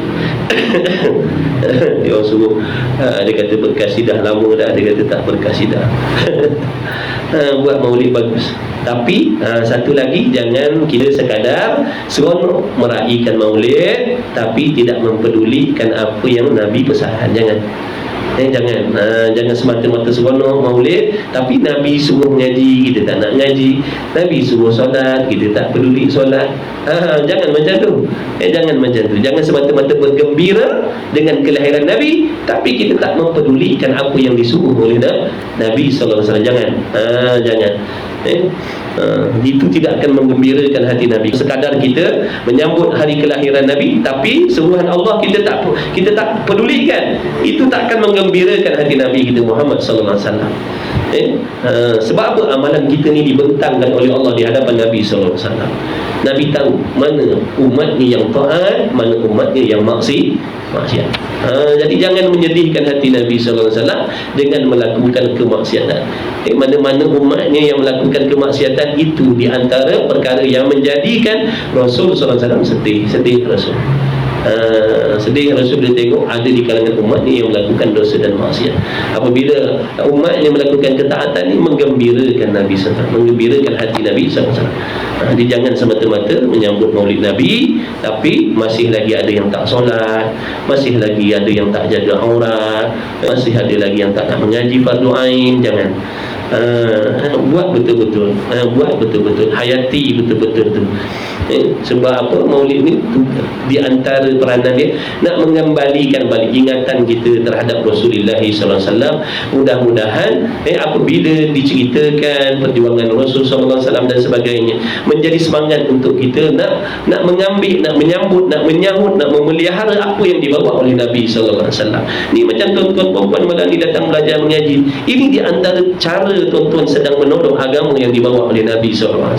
Dia orang suruh, dia kata berkasidah lama dah, dia kata tak berkasidah. Buat maulid bagus. Tapi satu lagi, jangan kita sekadar seronok meraihkan maulid tapi tidak mempedulikan apa yang Nabi pesan. Jangan semata-mata seronok maulid tapi Nabi suruh ngaji, kita tak nak ngaji. Nabi suruh solat, kita tak peduli solat. Jangan macam tu. Jangan semata-mata bergembira dengan kelahiran Nabi tapi kita tak mempedulikan apa yang disuruh oleh Nabi sallallahu alaihi wasallam. Jangan. Itu tidak akan menggembirakan hati Nabi. Sekadar kita menyambut hari kelahiran Nabi tapi seruhan Allah kita tak pedulikan, itu tak akan menggembirakan hati Nabi kita Muhammad sallallahu alaihi wasallam. Sebab apa? Amalan kita ni dibentangkan oleh Allah di hadapan Nabi sallallahu alaihi wasallam. Nabi tahu mana umatnya yang taat, mana umatnya yang maksiat. Jadi jangan menyedihkan hati Nabi sallallahu alaihi wasallam dengan melakukan kemaksiatan. Mana-mana umatnya yang melakukan kemaksiatan, itu di antara perkara yang menjadikan Rasul sallallahu alaihi wasallam sedih Rasul. Sedih Rasul bila tengok ada di kalangan umat ni yang melakukan dosa dan maksiat. Apabila umat yang melakukan ketaatan ni menggembirakan Nabi SAW, menggembirakan hati Nabi SAW. Dia jangan semata-mata menyambut maulid Nabi, tapi masih lagi ada yang tak solat, masih lagi ada yang tak jaga aurat, masih ada lagi yang tak nak mengaji fardu ain. Jangan. Buat betul-betul, buat betul-betul, hayati betul-betul tu. Sebab apa? Maulid ni di antara peranan dia nak mengembalikan balik ingatan kita terhadap Rasulullah SAW. Mudah-mudahan apabila diceritakan perjuangan Rasul SAW dan sebagainya, menjadi semangat untuk kita nak mengambil, nak menyambut, nak menyahut, nak memelihara apa yang dibawa oleh Nabi SAW. Ni macam tuan-tuan perempuan malam ni datang belajar mengaji. Ini di antara cara tuan-tuan sedang menolong agama yang dibawa oleh Nabi SAW.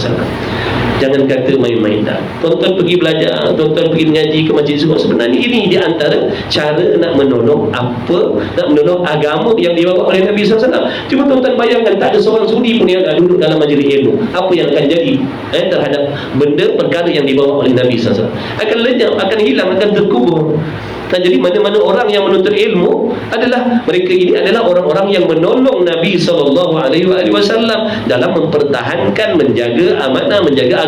Jangan kata main-main dah. Tuan-tuan pergi belajar, tuan-tuan pergi mengaji ke masjid Zuhur, sebenarnya ini di antara cara nak menolong nak menolong agama yang dibawa oleh Nabi SAW. Cuma tuan-tuan bayangkan, tak ada seorang suri pun yang duduk dalam majlis ilmu. Apa yang akan jadi terhadap benda perkara yang dibawa oleh Nabi SAW? Akan lenyap, akan hilang, akan terkubur. Jadi mana-mana orang yang menuntut ilmu adalah mereka ini adalah orang-orang yang menolong Nabi SAW dalam mempertahankan, menjaga amanah, menjaga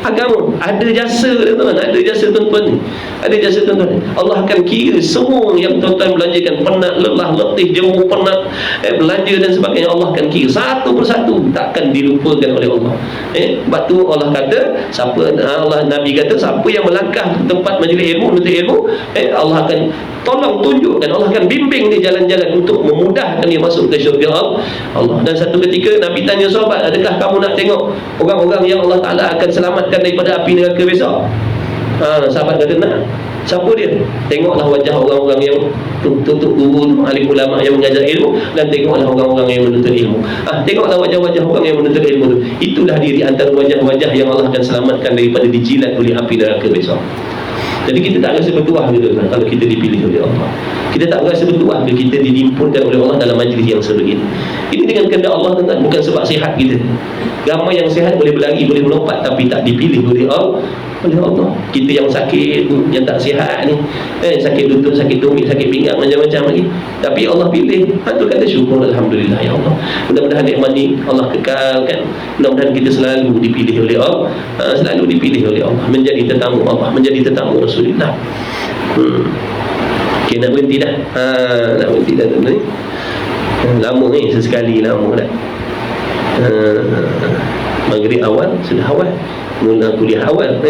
agama. Ada jasa tuan-tuan, ada jasa tuan-tuan, ada jasa tuan-tuan. Allah akan kira semua yang tuan-tuan belanjakan, penat, lelah, letih, jemu, penat, belanja dan sebagainya. Allah akan kira satu persatu, takkan dilupakan oleh Allah. Sebab tu Allah kata, Nabi kata, siapa yang melangkah ke tempat majlis ilmu, menuntut ilmu, Allah akan tolong tunjukkan, Allah akan bimbing dia jalan-jalan untuk memudahkan dia masuk ke syurga Allah. Dan satu ketika Nabi tanya sahabat, adakah kamu nak tengok orang-orang yang Allah Ta'ala akan selamatkan daripada api neraka besok? Sahabat kata nak. Siapa dia? Tengoklah wajah orang-orang yang tutup guru, alim ulama yang mengajar ilmu, dan tengoklah orang-orang yang menuntut ilmu. Tengoklah wajah-wajah orang yang menuntut ilmu tu. Itulah dia di antara wajah-wajah yang Allah akan selamatkan daripada dijilat oleh api neraka besok. Jadi kita tak rasa bertuah gitu kan, kalau kita dipilih oleh Allah. Kita tak rasa bertuah bila kita dilimpunkan oleh Allah dalam majlis yang sebegini. Ini dengan kehendak Allah tuan-tuan, bukan sebab sihat kita. Ramai yang sihat boleh berlari, boleh melompat, tapi tak dipilih oleh Allah. Kita yang sakit, yang tak sihat ni, sakit lutut, sakit tumit, sakit pinggang, macam-macam lagi, tapi Allah pilih. Tu kata syukur, alhamdulillah ya Allah. Mudah-mudahan nikmat ni Allah kekalkan. Mudah-mudahan kita selalu dipilih oleh Allah, selalu dipilih oleh Allah menjadi tetamu Allah, menjadi tetamu Rasulullah. Okay, nak berhenti dah. Nak berhenti dah tu ni. Lama ni, sesekali lama dah. Maghrib awal, sudah awal. Mula kuliah awal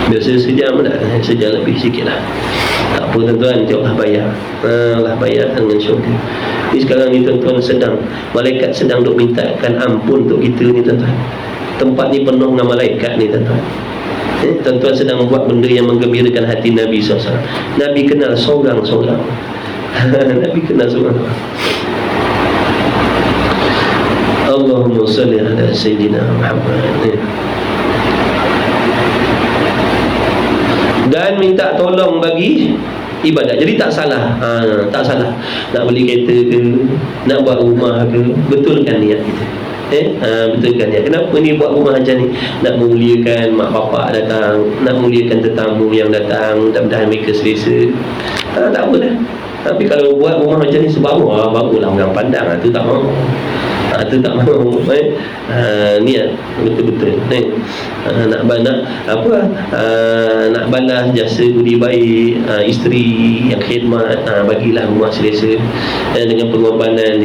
biasa sejam dah, sejam lebih sikit lah. Tak apa tuan-tuan, Allah bayar. Allah bayar dengan syurga. Ni sekarang ni tuan-tuan sedang, malaikat sedang duk mintakan ampun untuk kita ni tuan-tuan. Tempat ni penuh dengan malaikat ni tuan-tuan. Tuan-tuan sedang membuat benda yang menggembirakan hati Nabi SAW. Nabi kenal seorang-seorang. Nabi kenal seorang-seorang. Allahumma salli ala Sayyidina Muhammad. Dan minta tolong bagi ibadat. Jadi tak salah, tak salah nak beli kereta ke, nak buat rumah ke, betulkan niat kita. Betulkan niat. Kenapa ni buat rumah macam ni? Nak memuliakan mak bapak datang, nak memuliakan tetamu yang datang, mudah-mudahan mereka selesa. Tak apa dah. Tapi kalau buat rumah macam ni sebaru, barulah orang pandang. Tu tak mau. Itu tak mahu. Niat betul-betul nak balas jasa budi baik isteri yang khidmat, bagilah rumah selesa dengan pengorbanan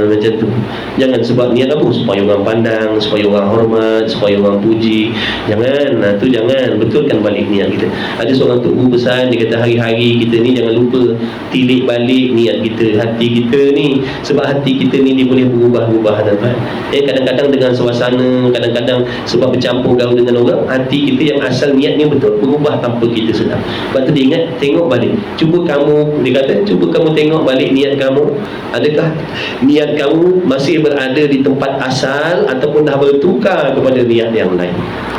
macam tu. Jangan sebab niat apa, supaya orang pandang, supaya orang hormat, supaya orang puji. Jangan, tu jangan. Betulkan balik niat kita. Ada seorang tuku pesan, dia kata hari-hari kita ni jangan lupa tilik balik niat kita, hati kita ni. Sebab hati kita ni dia boleh berubah tuan-tuan. Kadang-kadang dengan suasana, kadang-kadang sebab bercampur gaul dengan orang, hati kita yang asal niatnya betul berubah tanpa kita sedar. Sebab tu dia ingat, tengok balik. Dia kata, cuba kamu tengok balik niat kamu. Adakah niat kamu masih berada di tempat asal ataupun dah bertukar kepada niat yang lain?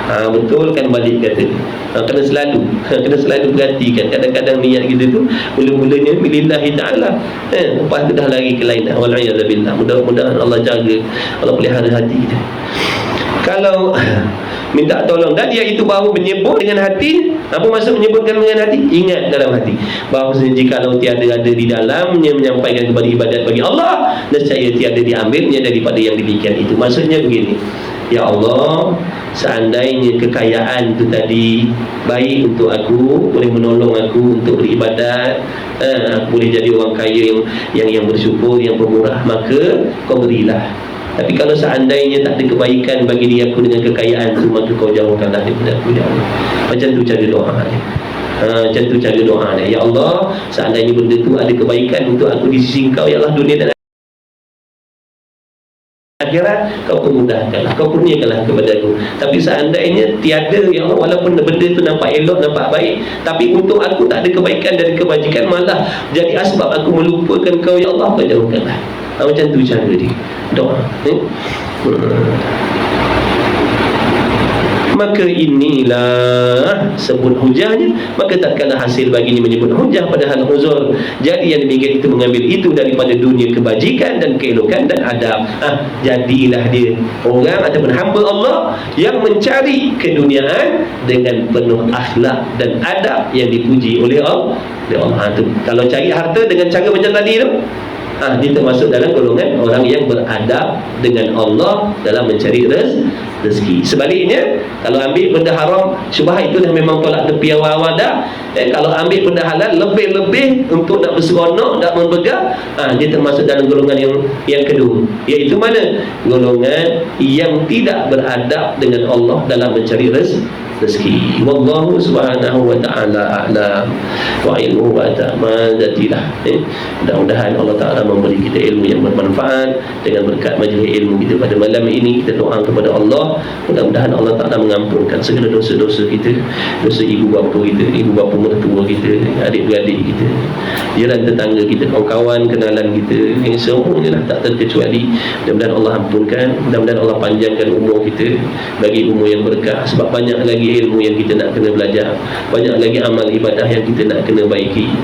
Betulkan balik kata dia. Kena selalu perhatikan. Kadang-kadang niat kita tu mula-mulanya billahi ta'ala, lepas tu dah lari ke lain. Wal'iyadzubillah. Mudah-mudahan Allah jaga, Allah pelihara hati kita. Kalau minta tolong, dan dia itu baru menyebut dengan hati. Apa maksud menyebutkan dengan hati? Ingat dalam hati bahawa jikalau tiada ada di dalamnya menyampaikan kepada ibadat bagi Allah, nescaya tiada diambilnya daripada yang demikian itu. Maksudnya begini, ya Allah, seandainya kekayaan itu tadi baik untuk aku, boleh menolong aku untuk beribadat, aku boleh jadi orang kaya yang bersyukur, yang pemurah, maka kau berilah. Tapi kalau seandainya tak ada kebaikan bagi diri aku dengan kekayaan itu, maka kau jauhkanlah daripada aku, ya Allah. Macam tu cara doa dia. Macam tu cara doa dia. Ya Allah, seandainya benda tu ada kebaikan untuk aku di sisi kau, ya Allah, dunia dan akhirat, kau permudahkanlah, kau kurniakanlah kepada aku. Tapi seandainya tiada, ya Allah, walaupun benda tu nampak elok, nampak baik, tapi untuk aku tak ada kebaikan dan kebajikan, malah jadi asbab aku melupakan kau, ya Allah, kau jauhkanlah. Macam tu cara dia doa. Maka inilah sebut hujahnya. Maka tak kala hasil baginya menyebut hujah padahal uzur. Jadi yang demikian itu mengambil itu daripada dunia kebajikan dan keelokan dan adab. Jadilah dia orang ataupun hamba Allah yang mencari keduniaan dengan penuh akhlak dan adab yang dipuji oleh Allah. Kalau cari harta dengan cara macam tadi tu, dia termasuk dalam golongan orang yang beradab dengan Allah dalam mencari rezeki. Sebaliknya, kalau ambil benda haram, syubhat itu dah memang tolak tepi awal-awal dah. Kalau ambil benda halal lebih-lebih untuk nak berseronok, nak membegah, dia termasuk dalam golongan yang kedua, iaitu mana? Golongan yang tidak beradab dengan Allah dalam mencari rezeki. Wallahu subhanahu wa ta'ala a'lam wa ilmu wa ta'amadzatilah. Mudah-mudahan Allah Ta'ala memberi kita ilmu yang bermanfaat. Dengan berkat majlis ilmu kita pada malam ini, kita doa kepada Allah, mudah-mudahan Allah Ta'ala mengampunkan segala dosa-dosa kita, dosa ibu bapa kita, ibu bapa mertua kita, adik-beradik kita, jiran tetangga kita, kawan-kawan kenalan kita, yang semuanya tak terkecuali. Mudah-mudahan Allah ampunkan, mudah-mudahan Allah panjangkan umur kita, bagi umur yang berkah. Sebab banyak lagi ilmu yang kita nak kena belajar, banyak lagi amal ibadah yang kita nak kena baiki.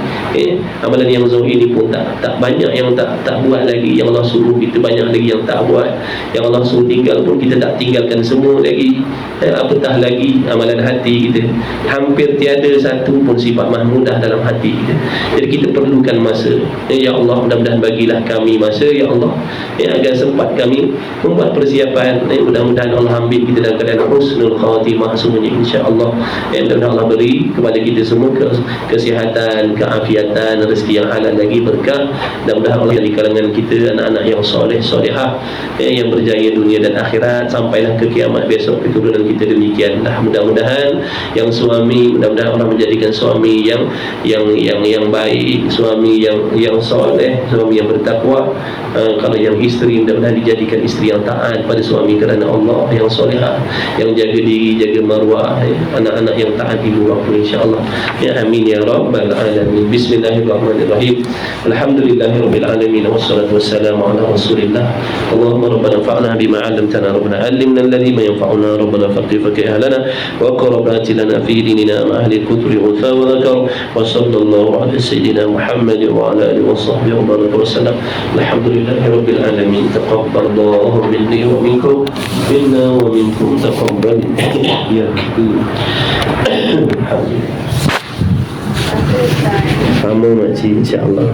Amalan yang zahir ini pun tak banyak yang tak buat lagi, yang Allah suruh kita banyak lagi yang tak buat, yang Allah suruh tinggal pun kita tak tinggalkan semua lagi. Apatah lagi amalan hati kita, hampir tiada satu pun sifat mahmudah dalam hati kita. Jadi kita perlukan masa. Ya Allah, mudah-mudahan bagilah kami masa, ya Allah, agar sempat kami membuat persiapan. Mudah-mudahan Allah ambil kita dalam keadaan husnul khatimah semuanya, insya-Allah. Dan Allah beri kepada kita semua kesihatan, keafiatan, rezeki yang halal lagi, berkah. Dan mudah-mudahan Allah di kalangan kita anak-anak yang soleh, solehah, yang berjaya dunia dan akhirat, sampailah ke kiamat besok keturunan kita demikianlah. Mudah-mudahan yang suami, mudah-mudahan Allah menjadikan suami yang baik, suami yang soleh, suami yang bertakwa. Kalau yang isteri, mudah-mudahan dijadikan isteri yang taat pada suami kerana Allah, yang solehah, yang jaga diri, jaga marwah, anak-anak yang taat ibu bapa, insya-Allah. Ya amin ya rabbal alamin. Bismillahirrahmanirrahim. Alhamdulillahirabbil alamin, wassalatu wassalamu ala Rasulillah. Allahumma rabbana fa'na bima 'allamtana, rabbana 'allimna alladhi ma yanfa'una, rabbana faqih ahlana wa qurrabati lana fi dinina ma ahli al-kutri unsa wa dhakar. Wa sallallahu ala sayyidina Muhammad wa ala alihi wa sahbihi wa baraka wa sallam. Alhamdulillahirabbil alamin. Taqabbalallahu minni wa minkum, minna wa minkum taqabbal. Ya Alhamdulillah. Sama makcik, insya-Allah.